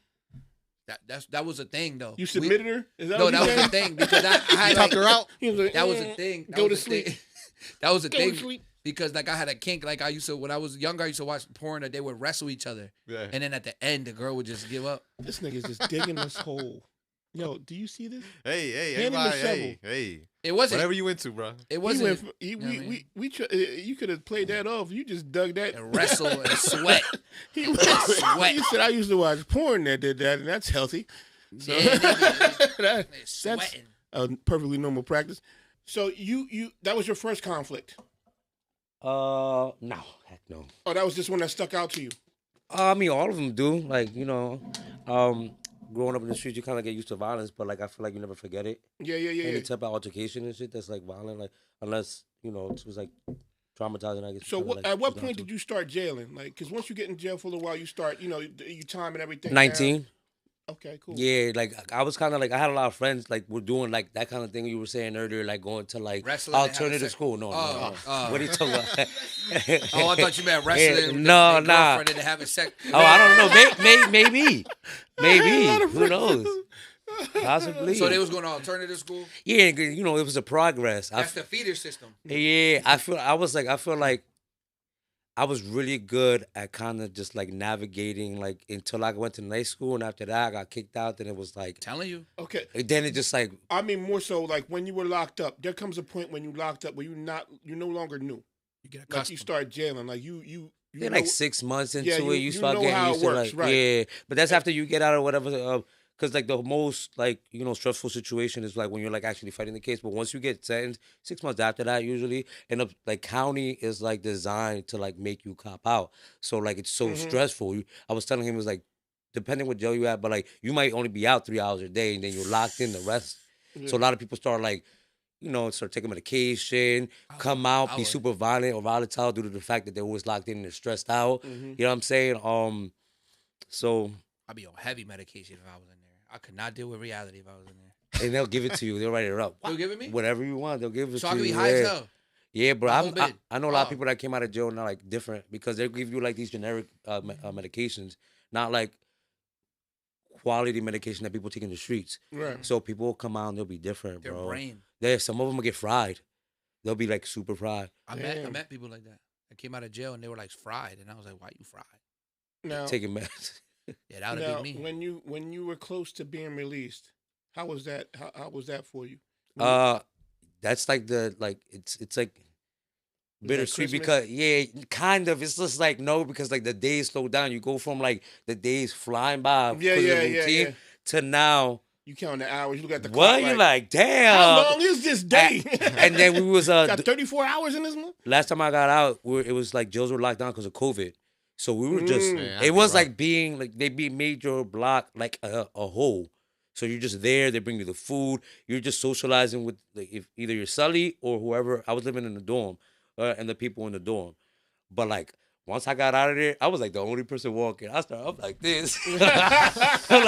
That was a thing though. You submitted her? Is that No, what that you was said? a thing because I had You talked her out? He was like, that was a thing. That Go was to a thing. sleep. That was a Go thing to sleep. because like I had a kink. Like I used to when I was younger, I used to watch porn that they would wrestle each other, Yeah. and then at the end, the girl would just give up. This nigga's just digging this hole. Yo, do you see this? Hey, Hand him the everybody, hey. It wasn't. Whatever you into, bro. It He wasn't. went. know what I mean? You could have played that off. You just dug that. and wrestle and sweat. He Sweat. You said I used to watch porn that did that, and that's healthy. So Yeah, that- They're that's sweating. a perfectly normal practice. So you that was your first conflict. No, heck no. Oh, that was just one that stuck out to you. I mean, all of them do. Like, you know, growing up in the streets, you kind of get used to violence, but like, I feel like you never forget it. Yeah. Any type of altercation and shit that's like violent, like unless you know it was like traumatizing. I guess. So at what point did you start jailing? Like, because once you get in jail for a while, you start, you time and everything. 19. down. Okay, cool. Yeah, like I was kind of like I had a lot of friends like were doing like that kind of thing you were saying earlier, like going to like Wrestling and having alternative sex. school. No, Oh, no. What are you talking about? Oh, I thought you meant wrestling. with no, their nah. girlfriend and having sex. Oh, I don't know. Maybe. lot of Who knows? Possibly. So they was going to alternative school. Yeah, you know, it was a progress. That's the feeder system. Yeah, I feel like I was really good at kind of just like navigating like until I went to night school, and after that I got kicked out. Then it was like Telling you. Okay. then it just like I mean, more so like when you were locked up. There comes a point when you locked up where you no longer knew. You get Like accustomed. you start jailing. Like you yeah, know, like 6 months into Yeah, it, you you start know getting how it used to works, like right. yeah. But that's after you get out of whatever. Because like the most like you know stressful situation is like when you're like actually fighting the case. But once you get sentenced, 6 months after that usually, and like county is like designed to like make you cop out. So like it's so stressful. I was telling him it was like depending what jail you at, but like you might only be out 3 hours a day, and then you're locked in the rest. So a lot of people start like. You know, start taking medication, come out, I be would. super violent or volatile due to the fact that they're always locked in and they're stressed out. You know what I'm saying? So I'd be on heavy medication if I was in there. I could not deal with reality if I was in there. and they'll give it to you. They'll write it up. They'll give it me? Whatever you want, they'll give it So to I you. could be high as yeah. hell. Yeah, bro. My whole bid. I know a lot of Wow. people that came out of jail now like different because they give you like these generic medications, not like quality medication that people take in the streets. Right. So people will come out and they'll be different, Their bro. brain. Some of them will get fried. They'll be like super fried. I Damn. met people like that. I came out of jail and they were like fried, and I was like, "Why you fried?" Now, Taking meds. Yeah, that would now have been me. when you were close to being released, how was that? How was that for you? That's like it's like bittersweet Christmas? because kind of it's just like no because like the days slow down. You go from like the days flying by Yeah, because of yeah, the yeah, routine yeah. to now. You count the hours. You look at the What clock. you like? Damn. How long is this day? And then we was got 34 hours in this month. last time I got out, it was like jails were locked down because of COVID. So we were just Man, it was like being like they made your block like a hole. So you're just there. They bring you the food. You're just socializing with like if either your cellie or whoever. I was living in the dorm, and the people in the dorm. But like once I got out of there, I was like the only person walking. I started up like this. I'm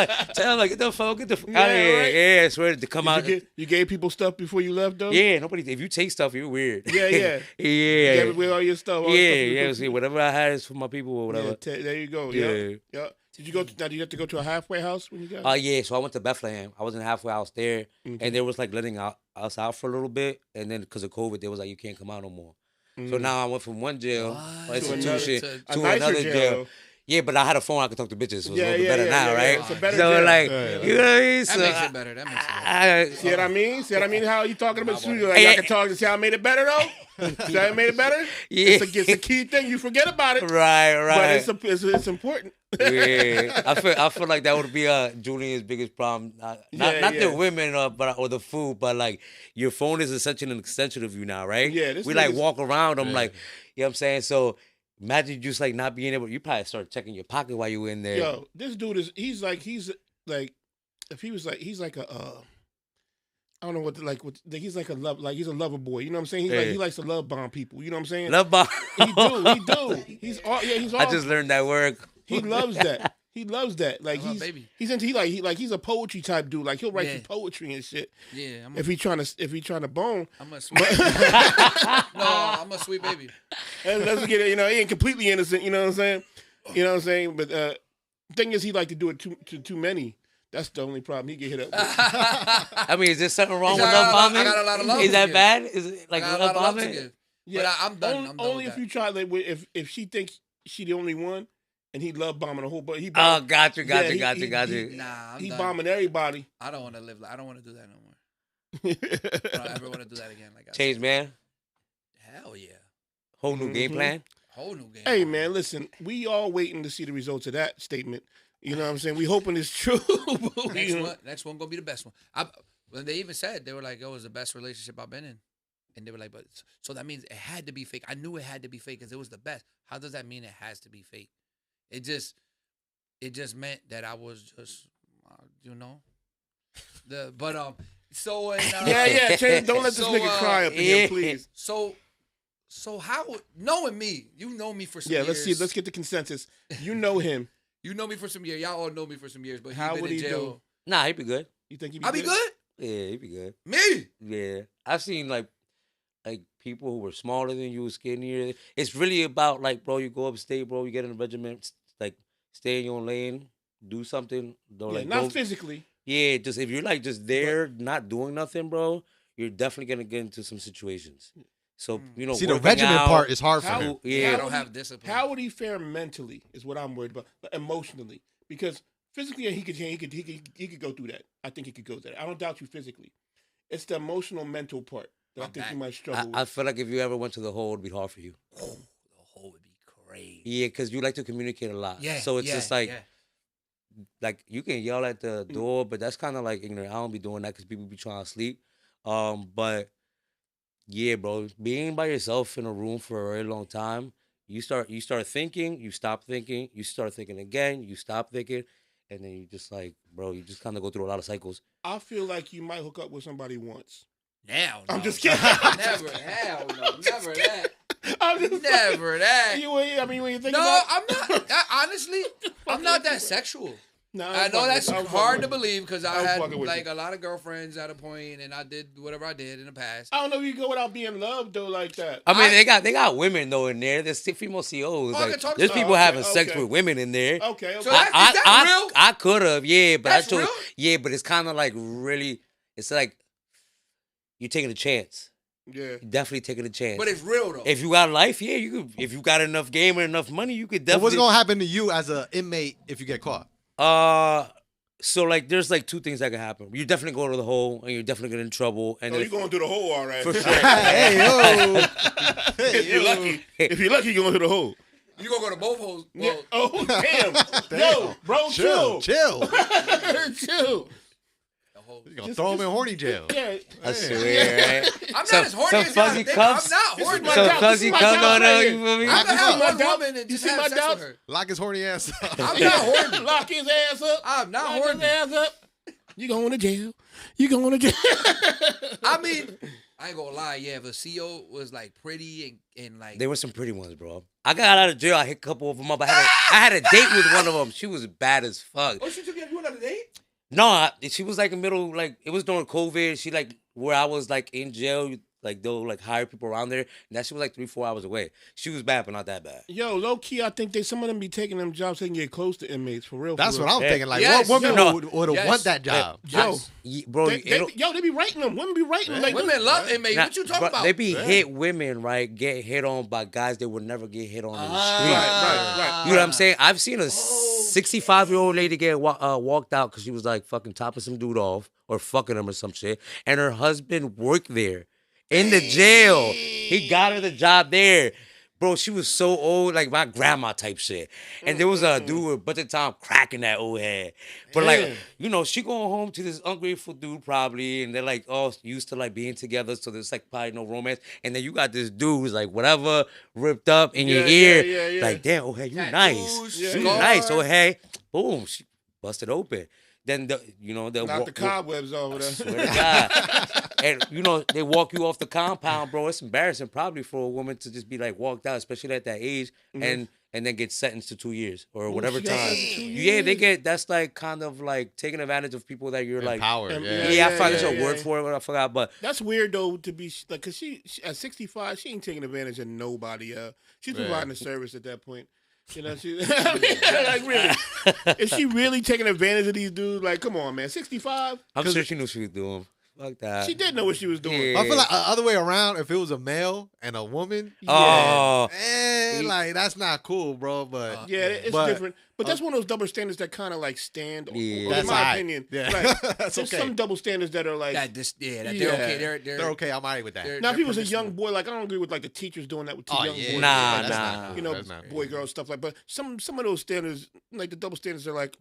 like, get the fuck out of here. right. Yeah, I swear to come out. You gave people stuff before you left, though. Yeah, nobody. If you take stuff, you're weird. Yeah, yeah. yeah. You gave away all your stuff. All the stuff you Yeah. put- See, whatever I had is for my people or whatever. Yeah, there you go. Yeah. Yeah. Yeah. Did you go? Now, did you have to go to a halfway house when you got? Yeah. So I went to Bethlehem. I was in halfway house there, and they was like letting us out for a little bit, and then because of COVID, they was like, you can't come out no more. So now I went from one jail What? institution a to nicer another jail. jail. Yeah, but I had a phone. I could talk to bitches, so it's Yeah, a little bit yeah, better yeah, now, yeah, right? yeah. It's a better so jail. like, you know what I mean? That So makes it better. That makes it better. See what I mean? See what I mean? How you talking about studio? Like, Hey, I can talk. See how I made it better though? See how I made it better? Yeah. It's a key thing. You forget about it, right. but it's important. Yeah, I feel like that would be Julian's biggest problem. Not the women or the food, but like your phone is essentially an extension of you now, right? Yeah, this we like nigga's- walk around. I'm like, you know what I'm saying? So imagine just like not being able. You probably start checking your pocket while you were in there. Yo, this dude is he's like if he was like he's like a I don't know he's like a love like he's a lover boy. You know what I'm saying? He's like he likes to love bomb people. You know what I'm saying? Love bomb. He do. He's all I just learned that word. He loves that. He loves that. Like baby. he's into he's a poetry type dude. Like he'll write some poetry and shit. Yeah. If he trying to bone. I'm a sweet. I'm a sweet baby. And let's get it. You know, he ain't completely innocent. You know what I'm saying? You know what I'm saying? But thing is, he like to do it to too many. That's the only problem. He get hit up with. I mean, is there something wrong with I love got bombing? a lot of love Is to that give. bad? Is it like I got a love lot of love to bombing? give. Yeah, But I'm done. I'm done only with if that. you try like if she thinks she the only one and he love bombing the whole but he Oh, bomb, got you. He Nah, I'm he done. bombing everybody. I don't want to live. I don't want to do that no more. I don't ever want to do that again. Like I Change, man. Hell yeah. Whole new game plan. Whole new game. Hey man, listen, we all waiting to see the results of that statement. You know what I'm saying? We hoping it's true. Next one gonna be the best one. When they even said, they were like, "Oh, it was the best relationship I've been in," and they were like, "But so that means it had to be fake." I knew it had to be fake because it was the best. How does that mean it has to be fake? It just meant that I was just, yeah. Change, don't let this So, nigga cry up in here, please. So how knowing me, you know me for some Yeah, years. let's get the consensus. You know him. You know me for some years. Y'all all know me for some years, but How been would in he jail. do? Nah, he'd be good. You think he I be good? Yeah, he'd be good. Me? Yeah, I've seen like people who were smaller than you, skinnier. It's really about like, bro, you go upstate, bro, you get in a regiment, like stay in your own lane, do something. Not physically. Yeah, just if you're like just there, not doing nothing, bro, you're definitely gonna get into some situations. So See, the working regiment out, part is hard for How- him. Yeah, I don't have discipline. How would he fare mentally? Is what I'm worried about. But emotionally, because physically he could go through that. I think he could go through that. I don't doubt you physically. It's the emotional, mental part that I think you might struggle with. I feel like if you ever went to the hole, it'd be hard for you. The whole would be crazy. Yeah, because you like to communicate a lot. Yeah. So it's just like. yeah. Like you can yell at the door, but that's kind of like ignorant. I don't be doing that because people be trying to sleep. But yeah, bro, being by yourself in a room for a very long time, you start thinking, you stop thinking, you start thinking again, you stop thinking, and then you just like, bro, you just kind of go through a lot of cycles. I feel like you might hook up with somebody once. Now, I'm just kidding. Never, hell no, never that. I'm just Never that. I mean, when you think No, about I'm not. Honestly, I'm not that sexual. No, I know that's hard to believe because I I'm had fucking with like you. a lot of girlfriends at a point, and I did whatever I did in the past. I don't know if you go without being loved though like that. I mean, they got women though in there. There's female COs. Oh, I can Like, talk to there's them. people having Okay, sex okay. with women in there. Okay. So is that real? I could have, yeah, but That's I chose, real? yeah, but it's kind of like really, it's like you're taking a chance. yeah. You're definitely taking a chance. But it's real though. If you got life, yeah, you could. If you got enough game and enough money, you could But what's definitely. gonna happen to you as an inmate if you get caught? So like, there's like two things that can happen. You're definitely going to the hole, and you're definitely getting in trouble. And Oh, then you're going through the hole, all right. for sure. Hey yo, If you're lucky, you're going through the hole. you gonna go to both holes? Yeah. Well, Oh damn. Yo, bro, chill. chill. Chill. the hole. You gonna throw him in horny jail? Yeah. I swear, right? I'm not Some- as horny some as y'all fuzzy think. cuffs. I'm not horny. This is So my doubt. fuzzy This is my come doubt on right out, here. you feel me? I can have my one doubt? woman and You just see have my sex doubt? with her. Lock his horny ass up. I'm not horny. Lock his ass up. I'm not Lock horny. his ass up. You going to jail. You going to jail. I mean, I ain't gonna lie. Yeah, if a CO was like pretty and like There were some pretty ones, bro. I got out of jail. I hit a couple of them up. I had a date with one of them. She was bad as fuck. oh, she took you on a date? No, she was like in the middle, like it was during COVID. She like where I was like in jail, Like they'll like hire people around there, and that shit was like 3-4 hours away. She was bad, but not that bad. Yo, low key, I think some of them be taking them jobs so they can get close to inmates for real. That's for what real. I'm thinking. Like, Yes, what woman yo. would Yes. want that job? Yo, Bro, they be writing them. Women be writing them. Like, Women love inmates. What you talking bro, about? They be hit women, right? Get hit on by guys that would never get hit on in the street. Right. You know what I'm saying? I've seen a 65-year-old lady get walked out because she was like fucking topping some dude off or fucking him or some shit, and her husband worked there in the jail. He got her the job there. Bro, she was so old, like my grandma type shit. And there was a dude with a bunch of time cracking that old head. But like, you know, she going home to this ungrateful dude probably, and they're like all used to like being together, so there's like probably no romance. And then you got this dude who's like whatever, ripped up in your ear. Yeah. Like, damn, oh hey, you Tattoos, nice. Yeah. You nice, oh hey. Boom, she busted open. Then they'll knock the cobwebs over there. Swear to God. And you know, they walk you off the compound, bro. It's embarrassing probably for a woman to just be like walked out, especially at that age, and then get sentenced to 2 years or whatever she got time. sentenced to 2 Yeah, they years. get that's like kind of like taking advantage of people that you're like. Power. Yeah. Yeah, I forgot there's a word for it, I forgot, but That's weird though to be like, cause she at 65, she ain't taking advantage of nobody. She's providing a service at that point. You know, she like really. Is she really taking advantage of these dudes? Like, come on, man, 65. I'm sure she knew what she was doing. Fuck that. She did know what she was doing. Yeah. I feel like the other way around. If it was a male and a woman, Oh, like that's not cool, bro. But Yeah, it's But- different. But that's one of those double standards that kind of like stand. Yeah. In That's my alright. opinion, Yeah. right. That's There's okay. some double standards that are like. that they're Yeah. okay. they're okay. I'm alright with that. they're- Now, if he was a permissible. young boy, like I don't agree with like the teachers doing that with two Oh young yeah, boys. Nah, that's nah. not cool. You know, That's not boy, cool. girl stuff like. But some of those standards, like the double standards, are like,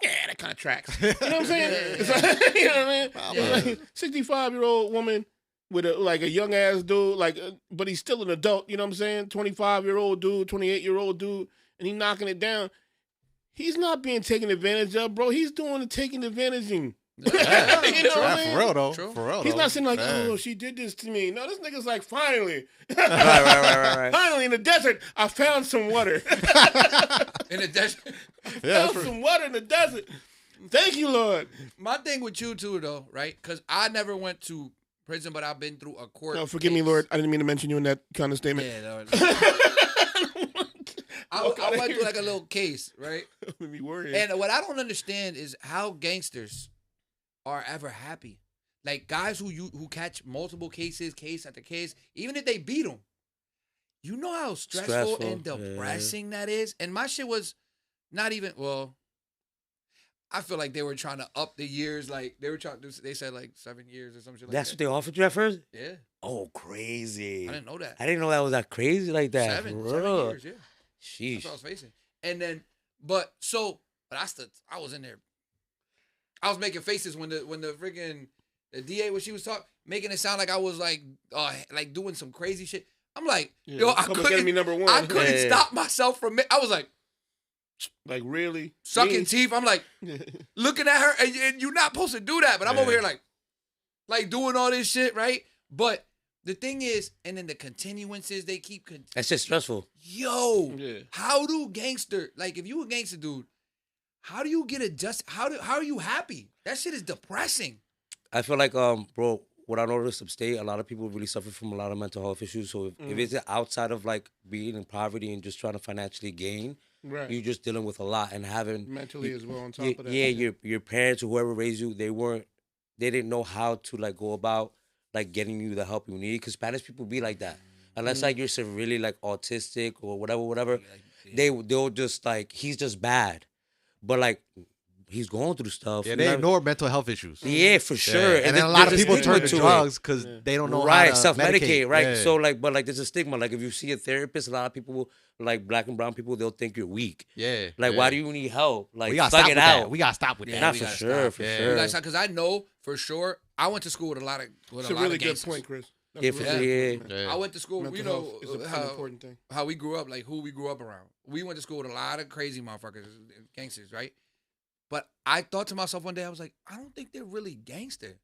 yeah, that kind of tracks. You know what I'm saying? It's like, you know what I mean? Yeah. It's like 65-year-old woman with a young ass dude, like, but he's still an adult. You know what I'm saying? 25-year-old dude, 28-year-old dude, and he knocking it down. He's not being taken advantage of, bro. He's doing the taking advantage. You know what I Yeah, mean? for real though. True. For real. He's though. not saying like, Man. oh, she did this to me. No, this nigga's like, finally. right. Finally, in the desert, I found some water. In the desert. Yeah, Found some water in the desert. Thank you, Lord. My thing with you too, though, right? Because I never went to prison, but I've been through a court. No, forgive me, case. Lord. I didn't mean to mention you in that kind of statement. Yeah, no, I went through like a little case, right? Made me worried. And what I don't understand is how gangsters are ever happy. Like guys who catch multiple cases, case after case, even if they beat them, you know how stressful and Yeah. depressing that is. And my shit was not even well. I feel like they were trying to up the years. Like they were trying. They said like 7 years or some shit. That's like what they offered you at first? that. Yeah, Oh, crazy. I didn't know that. I didn't know that was that crazy like that. 7 for real. years. Yeah. Sheesh. That's what I was facing. And then, but I was in there. I was making faces when the freaking the DA when she was talking, making it sound like I was like doing some crazy shit. I'm like, yo, I Public enemy couldn't, number one. I couldn't Yeah. stop myself from. I was like Like, really? sucking teeth. I'm like looking at her, and you're not supposed to do that, but I'm over here like doing all this shit, right? But the thing is, and then the continuances they keep. That's just stressful. Yo, Yeah. how do gangster like if you a gangster dude, how do you get adjusted? How are you happy? That shit is depressing. I feel like, bro, what I noticed upstate, a lot of people really suffer from a lot of mental health issues. So if it's outside of like being in poverty and just trying to financially gain, Right. you're just dealing with a lot and having Mentally as well on top of that. Yeah, your parents or whoever raised you, they didn't know how to like go about like getting you the help you need. Because Spanish people be like that, unless like you're severely like autistic or whatever. They'll just like he's just bad, but like he's going through stuff. Yeah, you they know? ignore mental health issues. Yeah, for sure. And then a lot of there's people stigma turn to it. drugs because they don't know how Right, to self-medicate, right? Yeah. So like, but like, there's a stigma. Like, if you see a therapist, a lot of people, like black and brown people, they'll think you're weak. yeah. Like, yeah. why do you need help? Like, we gotta thug stop it with out. that. We gotta stop with Yeah, that. Not we for gotta sure, stop. for Yeah. sure. Because I know for sure I went to school with a lot of It's a really good point, Chris. That's Yeah, a for really sure, good yeah. point. I went to school. Mental You health is know an how important thing. how we grew up, like who we grew up around. We went to school with a lot of crazy motherfuckers, gangsters, right? But I thought to myself one day, I was like, I don't think they're really gangster.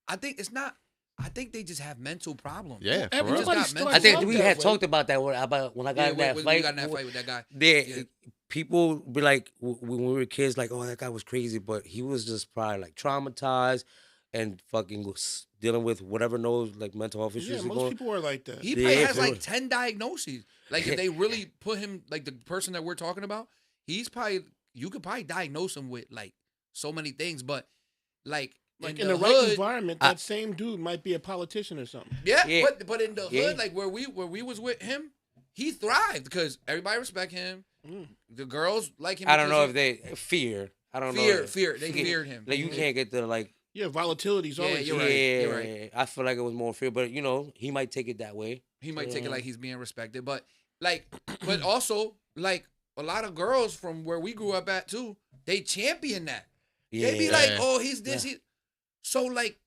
I think it's not. I think they just have mental problems. Yeah, for Everybody real. got starts mental- I think off we that had way. talked about that about when I got in that we fight. got in that fight with that guy. There, people be like when we were kids, like, oh, that guy was crazy, but he was just probably like traumatized. and fucking dealing with whatever knows like mental health issues. Yeah, is most going. people are like that. He probably Yeah, has for like real. 10 diagnoses. Like if they really put him, like the person that we're talking about, he's probably, you could probably diagnose him with like so many things, but like in the right hood, environment, that same dude might be a politician or something. yeah, Yeah. but in the Yeah. hood, like where we was with him, he thrived because everybody respect him. The girls like him. I don't know because if they fear. I don't know. fear. They feared him. Like you can't get the like. Yeah, volatility's always. you're Yeah, right. You're right. I feel like it was more fear, but you know, he might take it that way. He might take it like he's being respected, but like, but also like a lot of girls from where we grew up at too, they champion that. Yeah. They be like, oh, he's this. He... So like,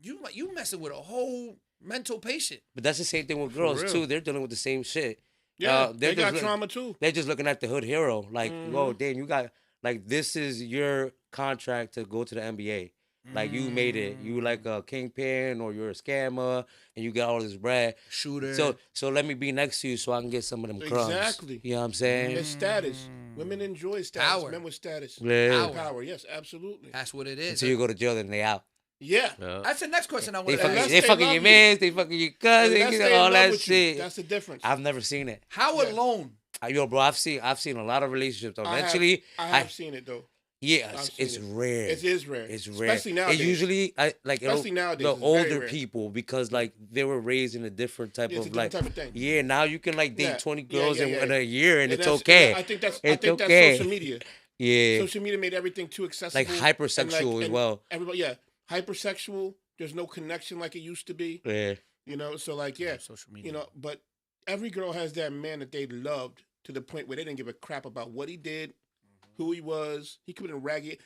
you messing with a whole mental patient. But that's the same thing with girls real. too. They're dealing with the same shit. Yeah, they're they got just trauma too. They're just looking at the hood hero. Like, oh, damn, you got like this is your contract to go to the NBA. Like you made it. You like a kingpin or you're a scammer and you got all this bread. Shooter. So let me be next to you so I can get some of them crumbs. Exactly. You know what I'm saying? It's status. Women enjoy status. Power. Men with status. Yeah. Power. Yes, absolutely. That's what it is. Until you go to jail, then they out. Yeah. That's the next question I They want to fucking, Unless ask. they they fucking love your you. mans, they fucking your cousin, Unless you they know, all in love that with you. shit. That's the difference. I've never seen it. How alone? Yo, bro, I've seen a lot of relationships. Though. I Eventually, have seen it though. yeah, I've it's seen it. rare. It is rare. It's rare. Especially nowadays. It usually, Especially nowadays, the it's very older rare. people because like they were raised in a different type Yeah, it's of a like. different type of thing. Yeah, now you can like date Yeah. 20 Yeah, girls yeah, in yeah. a year and it's that's- okay. I think that's It's that's okay. social media. Yeah, Social media made everything too accessible. like hypersexual and as well. Everybody, yeah, hypersexual. There's no connection like it used to be. Yeah, You know, so like yeah, Social media. you know, but every girl has that man that they loved to the point where they didn't give a crap about what he did, who he was. He could have been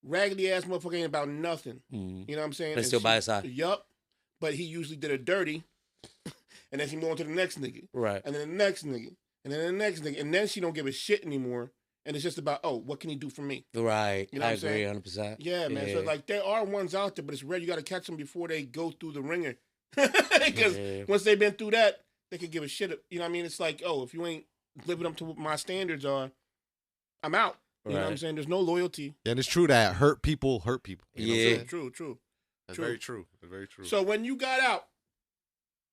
raggedy ass motherfucker ain't about nothing. Mhm. You know what I'm saying? And still by his side. Yup. But he usually did her dirty, and then she moved on to the next nigga, right. and then the next nigga, and then the next nigga, and then she don't give a shit anymore. And it's just about, oh, what can he do for me? Right. You know I what I'm agree saying? 100%. Yeah, man. So like there are ones out there, but it's rare. You got to catch them before they go through the ringer, because once they've been through that, they could give a shit. You know what I mean? It's like, oh, if you ain't living up to what my standards are, I'm out. You know what I'm Right. saying? There's no loyalty. And it's true that hurt people hurt people. You know what I'm Yeah. saying? True. That's True. very true. That's very true. So when you got out,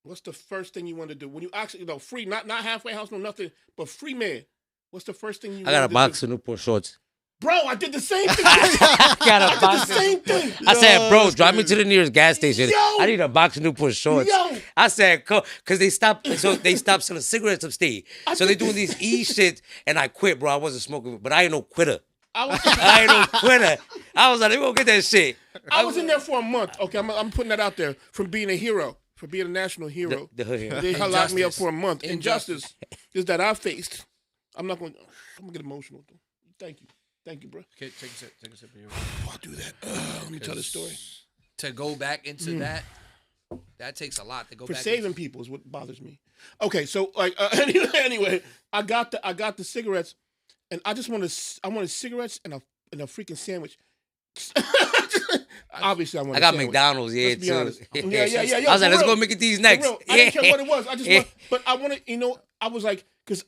what's the first thing you wanted to do? When you actually, free, not halfway house, no nothing, but free man. What's the first thing you I got a wanted box to of Newport shorts. do? Bro, I did the same thing. I got a I did box. the same thing. I said, bro, that's drive me to the nearest gas station. Yo! I need a box of Newport shorts. Yo! I said, because they stopped selling cigarettes upstate. So they doing these shit, and I quit, bro. I wasn't smoking, but I ain't no quitter. I was, I ain't no quitter. I was like, let me go get that shit. I was in there for a month. Okay, I'm putting that out there from being a hero, for being a national hero. The hood here. They locked me up Injustice. for a month. Injustice. Injustice is that I faced. I'm gonna get emotional. Thank you, bro. Okay, take a sip. Take a sip of your. I'll do that. Let me tell the story. To go back into that takes a lot to go For back. saving people is what bothers me. Okay, so like anyway, I got the cigarettes, and I wanted cigarettes and a freaking sandwich. Obviously, I wanted. I got a sandwich. McDonald's, yeah, Let's be too. honest. Yeah. I was like, for let's real. go make it these For next. real. I didn't care what it was. I just but I wanted, I was like, because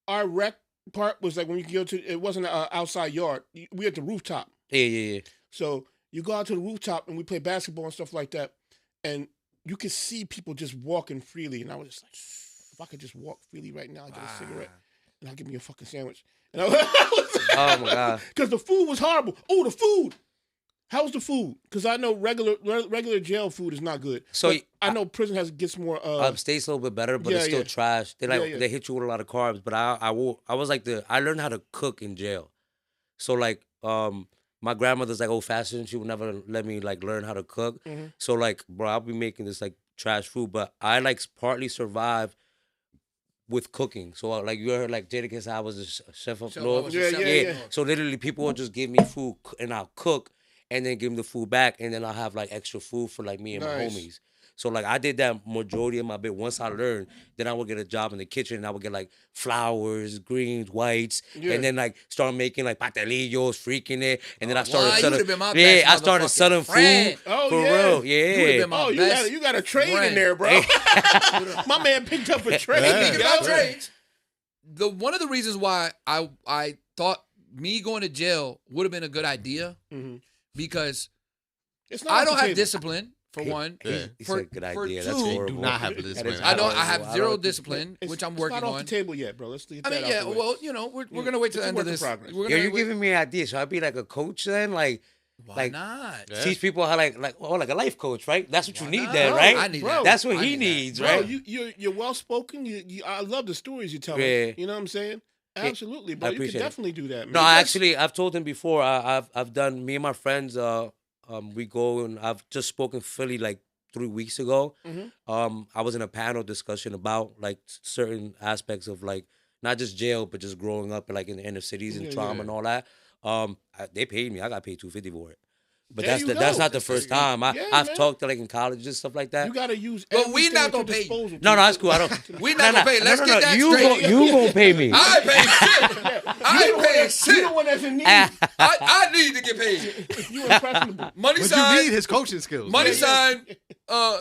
our rec part was like when you go to, it wasn't an outside yard. We at the rooftop. Yeah. So you go out to the rooftop and we play basketball and stuff like that, and you could see people just walking freely, and I was just like, if I could just walk freely right now, I'd get a cigarette, and I'll give me a fucking sandwich. And Oh my God. because the food was horrible. Oh, the food. How's the food? Because I know regular jail food is not good. So But I know prison gets more. Upstate's a little bit better, but it's still trash. They they hit you with a lot of carbs. But I was like I learned how to cook in jail. So like my grandmother's like old fashioned. She would never let me like learn how to cook. So like, bro, I'll be making this like trash food, but I like partly survived with cooking. So like you heard like JailCast, I was a chef of North. Yeah. So literally people will just give me food and I'll cook and then give them the food back, and then I'll have like extra food for like me and my Nice. homies. So like I did that majority of my bit. Once I learned, then I would get a job in the kitchen and I would get like flours, greens, whites, and then like start making like patelillos, freaking it. And then I started wow, you selling. would've been my Yeah, best I started motherfucking selling friend. food Oh, for yeah. real. You would've Yeah. been my Oh, best you got a trade in friend. there, bro. My man picked up a trade. Speaking Yeah. about trades, one of the reasons why I thought me going to jail would have been a good idea Mhm. because It's not I off don't the have table. discipline for one. Yeah. It's For- a good for idea. two, That's you horrible. do not have That discipline. is I don't. I horrible. have don't zero think- discipline, It's- which I'm it's working not off on. the table yet, bro. Let's get I that mean, out yeah. the way. Well, we're gonna wait till the It's a end of work in this. progress. We're Yo, gonna you're wait- giving me an idea. Should I be like a coach then? Like Why not? Yeah. teach people how like like a life coach, right? That's what you Why need not? then, Bro, right? I need Bro, that. That's what I he need that. needs, Bro, right? you're well spoken. I love the stories you tell. Yeah. You know what I'm saying? Absolutely, bro. You can appreciate it. definitely do that, man. No, I've told him before. I've done. Me and my friends. We go and I've just spoken Philly like 3 weeks ago. Mhm. I was in a panel discussion about like certain aspects of like not just jail, but just growing up like in the inner cities and Yeah, trauma yeah. and all that. They paid me. I got paid $250 for it. But There that's you that's go. not the first time. Yeah, I've man. talked to like in college and stuff like that. You gotta use. But we everything not at gonna your pay you. disposal No, to- that's cool. I don't. We not gonna pay. Let's get that you straight. You gonna pay me? I ain't paying shit. I ain't paying You shit. the one that's in need. I need to get paid. You impressionable. Money But you sign. need his coaching skills. Money Yeah, sign.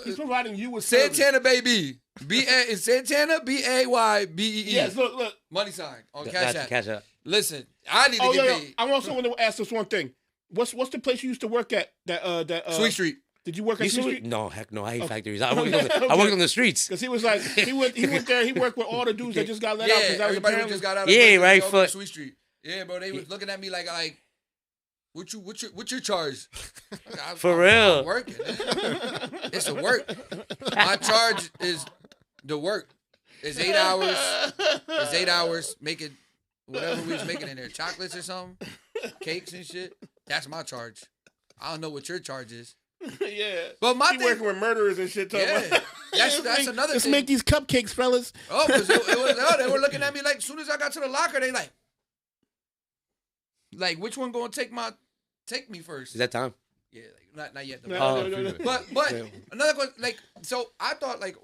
He's providing you with service. Santana baby. Is Santana BAYBEE. Yes, look. Money sign on Cash That's App. Cash App. Listen, I need to Oh, get yo, paid. I also want to ask this one thing. What's the place you used to work at? That Sweet Street. Did you work at You Sweet see- Street? No, heck no. I hate Okay. factories. I worked on the streets. Because he was like, he went there. He worked with all the dudes that just got let out. Yeah, Because that was everybody who apparently. just got out of Yeah, prison, right they over foot. to Sweet Street. Yeah, bro, they was looking at me like what's your charge? Like, For real. I'm working. It's the work. My charge is the work. It's 8 hours. It's 8 hours making whatever we was making in there, chocolates or something, cakes and shit. That's my charge. I don't know what your charge is. Yeah. But my He thing, working with murderers and shit. talking yeah, about- that's another Let's thing. make these cupcakes, fellas. Oh, because they were looking at me like, as soon as I got to the locker, they like, which one gonna take me first? Is that time? Yeah, like, not yet. No. But another question, like, so I thought like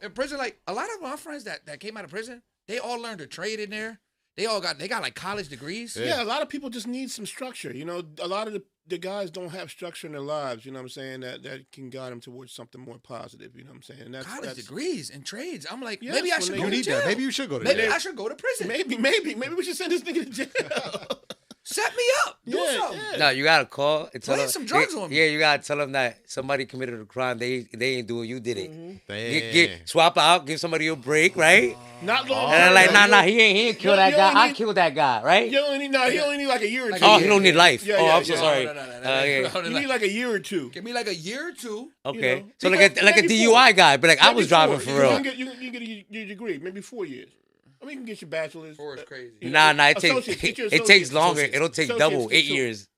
in prison, like a lot of my friends that came out of prison, they all learned a trade in there. They got like college degrees. Yeah, a lot of people just need some structure. You know, a lot of the guys don't have structure in their lives. You know what I'm saying? That can guide them towards something more positive. You know what I'm saying? And College degrees and trades. I'm like, Yes, maybe I when should they- go You to need jail. that. Maybe you should go to Maybe jail. I should go to prison. Maybe we should send this nigga to jail. Set me up. Do Yeah, something. yeah. No, you gotta call and tell Plant them. some drugs on me. Yeah, you gotta tell them that somebody committed a crime. They ain't doing. You did it. Mm-hmm. Damn. Swap out. Give somebody a break, right? Not long. And they're like, term, nah, though. he ain't kill you that guy. only I need- killed that guy, right? He only need like a year or Like two. a Oh, year. he don't need life. Yeah, Oh, yeah, I'm so yeah. sorry. No. Yeah. You need like a year or two. Give me like a year or two. Okay. know, So because like a maybe DUI guy, but like I Maybe was driving 4. for You real. can get your degree, maybe 4 years. I mean, you can get your bachelor's. 4 is crazy. Nah, it Associates, get your it takes associates. longer. Associates. It'll take Associates, double, get 8 your- years.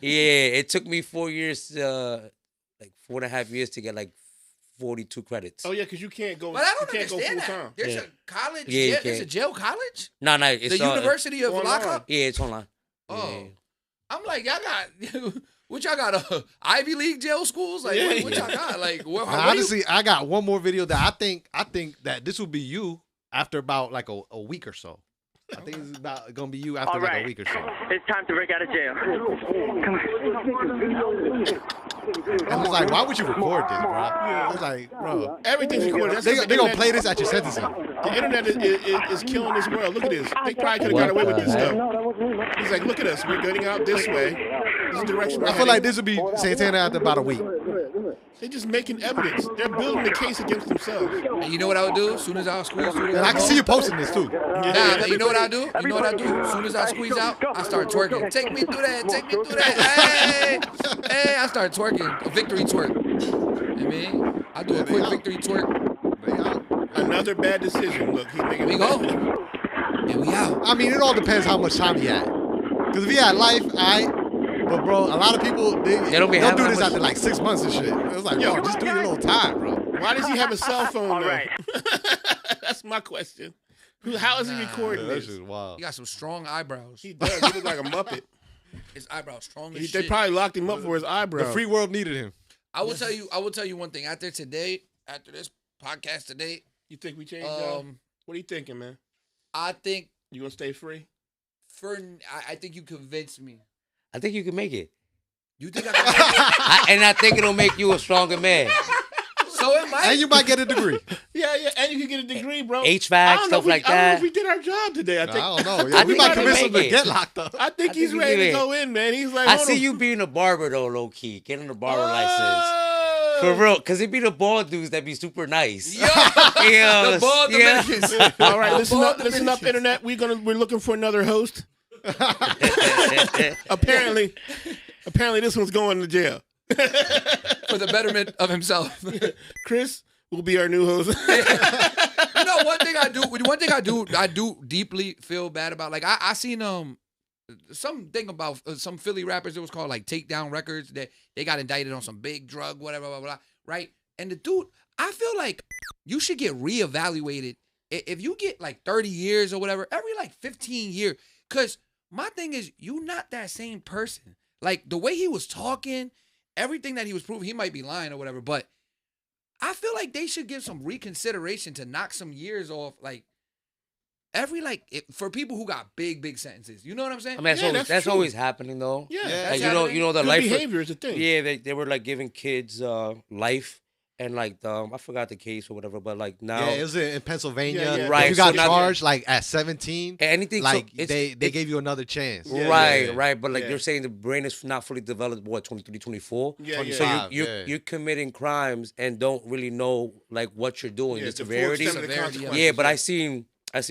Yeah, it took me 4 years, like 4.5 years to get like 42 credits. Oh yeah, because you can't go. But I don't you can't go understand full that. time. There's Yeah. a college. Yeah, you There's a can't. jail college. No, it's The University of online. Lockup. Yeah, it's online. Oh, Yeah. I'm like, y'all got what y'all got? Ivy League jail schools? Like, Yeah. what y'all got? Like, what, Honestly, I got one more video that I think that this will be you after about like a week or so. I think it's gonna be you after All like right. a week or so. It's time to break out of jail. Come on. I was like, why would you record this, bro? I was like, bro, Everything's recorded. That's they 'cause the gonna internet- play this at your sentencing. The internet is killing this world. Look at this. They probably could have got away with this stuff. He's like, look at us. We're getting out this way. This is the direction we're I feel like heading. this would be Santana after about a week. They're just making evidence. They're building the case against themselves. And you know what I would do? As soon as I squeeze through And I can see you posting this too. Nah, you know what I do? You know what I do? As soon as I squeeze out, I start twerking. Take me through that. Take me through that. Hey, I start twerking. A victory twerk. You know what I mean? I do a quick victory twerk. Another bad decision. Look, he's making. We go. And we out. I mean, it all depends how much time he had. Because if he had life, but bro, a lot of people They don't be they'll having do this that after like 6 months and shit. It was like, yo, just do your little time, bro. Why does he have a cell phone? All though? right. That's my question. How is he recording That's this? just wild. He got some strong eyebrows. He does. He looks like a muppet. His eyebrows strong as They shit. probably locked him up for his The eyebrows. free world needed him. I will tell you one thing. After this podcast today, You think we changed? What are you thinking, man? I think You gonna stay free? I think you convinced me. I think you can make it. You think I can make it? And I think it'll make you a stronger man. So it might. And you might get a degree. Yeah, and you can get a degree, bro. HVAC, I don't know stuff if we- like I don't know that. if we did our job today. I I think don't know. Yeah, we think might he convince can him to make it. get locked up. I think he's think ready he to will. go in, man. He's like, I hold see on. you being a barber though, low key, getting a barber license. Oh. For real, because it be the bald dudes that be super nice. Yo, Yeah, the bald yeah. Dominicans. All right, The listen bald up, Dominicans. internet. We're looking for another host. Apparently, this one's going to jail. For the betterment of himself. Chris will be our new host. You know, one thing I do deeply feel bad about. Like I seen something about some Philly rappers. It was called like Takedown Records. That they got indicted on some big drug, whatever, blah, blah, blah. Right? And the dude, I feel like you should get reevaluated if you get like 30 years or whatever every like 15 years. Cause my thing is, you not that same person. Like the way he was talking, everything that he was proving, he might be lying or whatever, but I feel like they should give some reconsideration to knock some years off, like for people who got big sentences. You know what I'm saying? I mean, Yeah, that's that's true. always happening though. Yeah, Yeah, that's Like, happening. you know the good life. behavior is a thing. Yeah, they were like giving kids life, and like I forgot the case or whatever, but like now Yeah, it was in Pennsylvania. Yeah, yeah. If Right, you got so now- charged like at 17, anything like so they gave you another chance. Yeah, right, yeah. right. But like Yeah. you're saying, the brain is not fully developed. What 23, 24? Yeah, yeah. So 25, you're yeah. you're committing crimes and don't really know like what you're doing, Yeah, the the full severity. extent of the Severity, consequences. Yeah, but I seen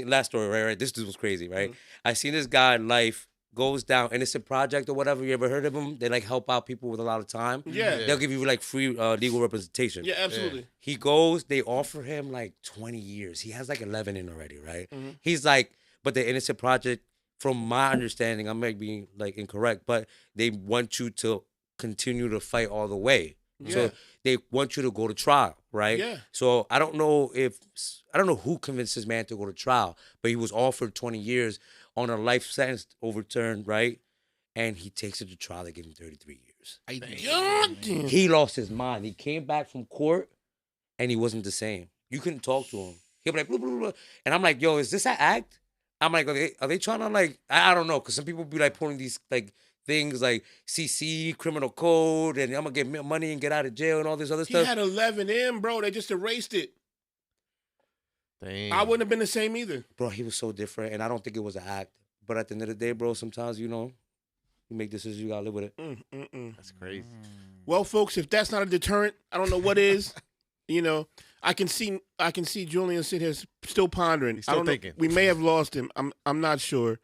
last story, right? This dude was crazy, right? I seen this guy life goes down innocent project or whatever. You ever heard of them? They like help out people with a lot of time. Yeah. They'll give you like free legal representation. Yeah, absolutely. He goes, they offer him like 20 years. He has like 11 in already, right? He's like, but the innocent project, from my understanding, I might be like incorrect, but they want you to continue to fight all the way. Yeah. So they want you to go to trial, right? Yeah. So I don't know who convinced this man to go to trial, but he was offered 20 years on a life sentence overturned, right? And he takes it to trial. They give him 33 years. God damn. He lost his mind. He came back from court and he wasn't the same. You couldn't talk to him. He'll be like, blah, blah, blah. And I'm like, yo, is this an act? I'm like, are they trying to like, I don't know, because some people be like putting these like things like CC, criminal code, and I'm going to get money and get out of jail and all this other He stuff. had 11 in, bro. They just erased it. Damn. I wouldn't have been the same either. Bro, he was so different, and I don't think it was an act. But at the end of the day, bro, sometimes, you make decisions, you got to live with it. That's crazy. Well, folks, if that's not a deterrent, I don't know what is. I can see Julian sit here still pondering. He's I still don't know. thinking. We may have lost him. I'm not sure.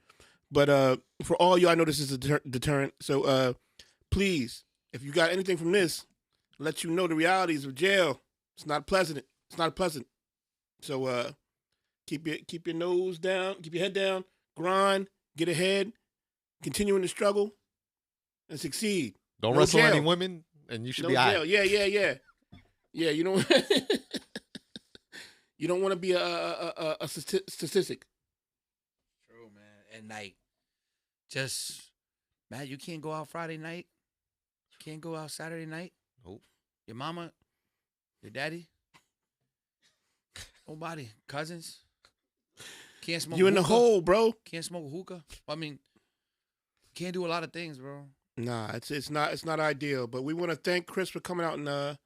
But for all you, I know this is a deterrent. So please, if you got anything from this, let you know the realities of jail. It's not pleasant. It's not pleasant. So keep your nose down, keep your head down, grind, get ahead, continue in the struggle, and succeed. Don't No wrestle jail. any women, and you should No be jail. out. Yeah. Yeah, you don't. You don't want to be a statistic. True, man. And like, just man, you can't go out Friday night. You can't go out Saturday night. Nope. Your mama, your daddy, nobody, cousins. Can't smoke. You in the hookah. hole, bro. Can't smoke hookah. I mean, can't do a lot of things, bro. Nah, it's not ideal. But we want to thank Chris for coming out and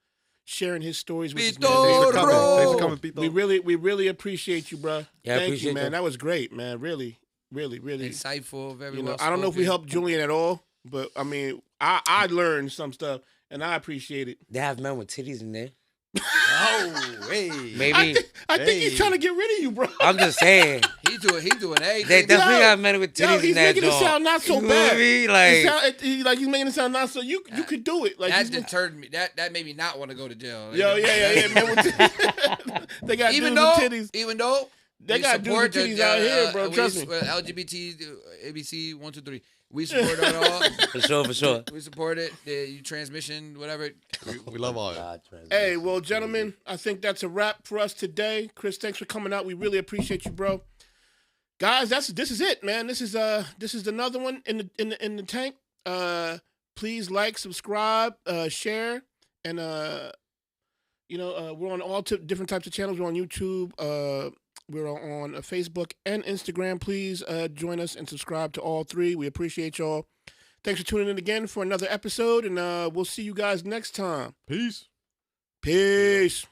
sharing his stories with us. Pito, man. Thanks for coming. bro. Thanks for coming, Pito. We really appreciate you, bro. Yeah, I Thank you, appreciate man. that. That was great, man. Really. Insightful, very well. I don't know if we spoken. helped Julian at all, but I mean, I learned some stuff and I appreciate it. They have men with titties in there. Oh, hey. Maybe. I think he's Hey. trying to get rid of you, bro. I'm just saying. He doing They everything. definitely Yo, got men with titties he's in that making it joint. sound not so You know bad. what I mean? Like he's making it sound not so. You could do it. Like That he's been- deterred me. That made me not want to go to jail. yeah, man. With they got Even dudes though, with titties. even though They we got dudes support with titties out here, bro. Trust me. LGBT, ABC 1 2 3. We support it all. For sure. We support it. The transmission, whatever. We love all that. God, Hey, well, gentlemen, I think that's a wrap for us today. Chris, thanks for coming out. We really appreciate you, bro. Guys, this is it, man. This is another one in the tank. Please like, subscribe, share, and we're on all different types of channels. We're on YouTube. We're on Facebook and Instagram. Please join us and subscribe to all three. We appreciate y'all. Thanks for tuning in again for another episode, and we'll see you guys next time. Peace. Peace. Peace.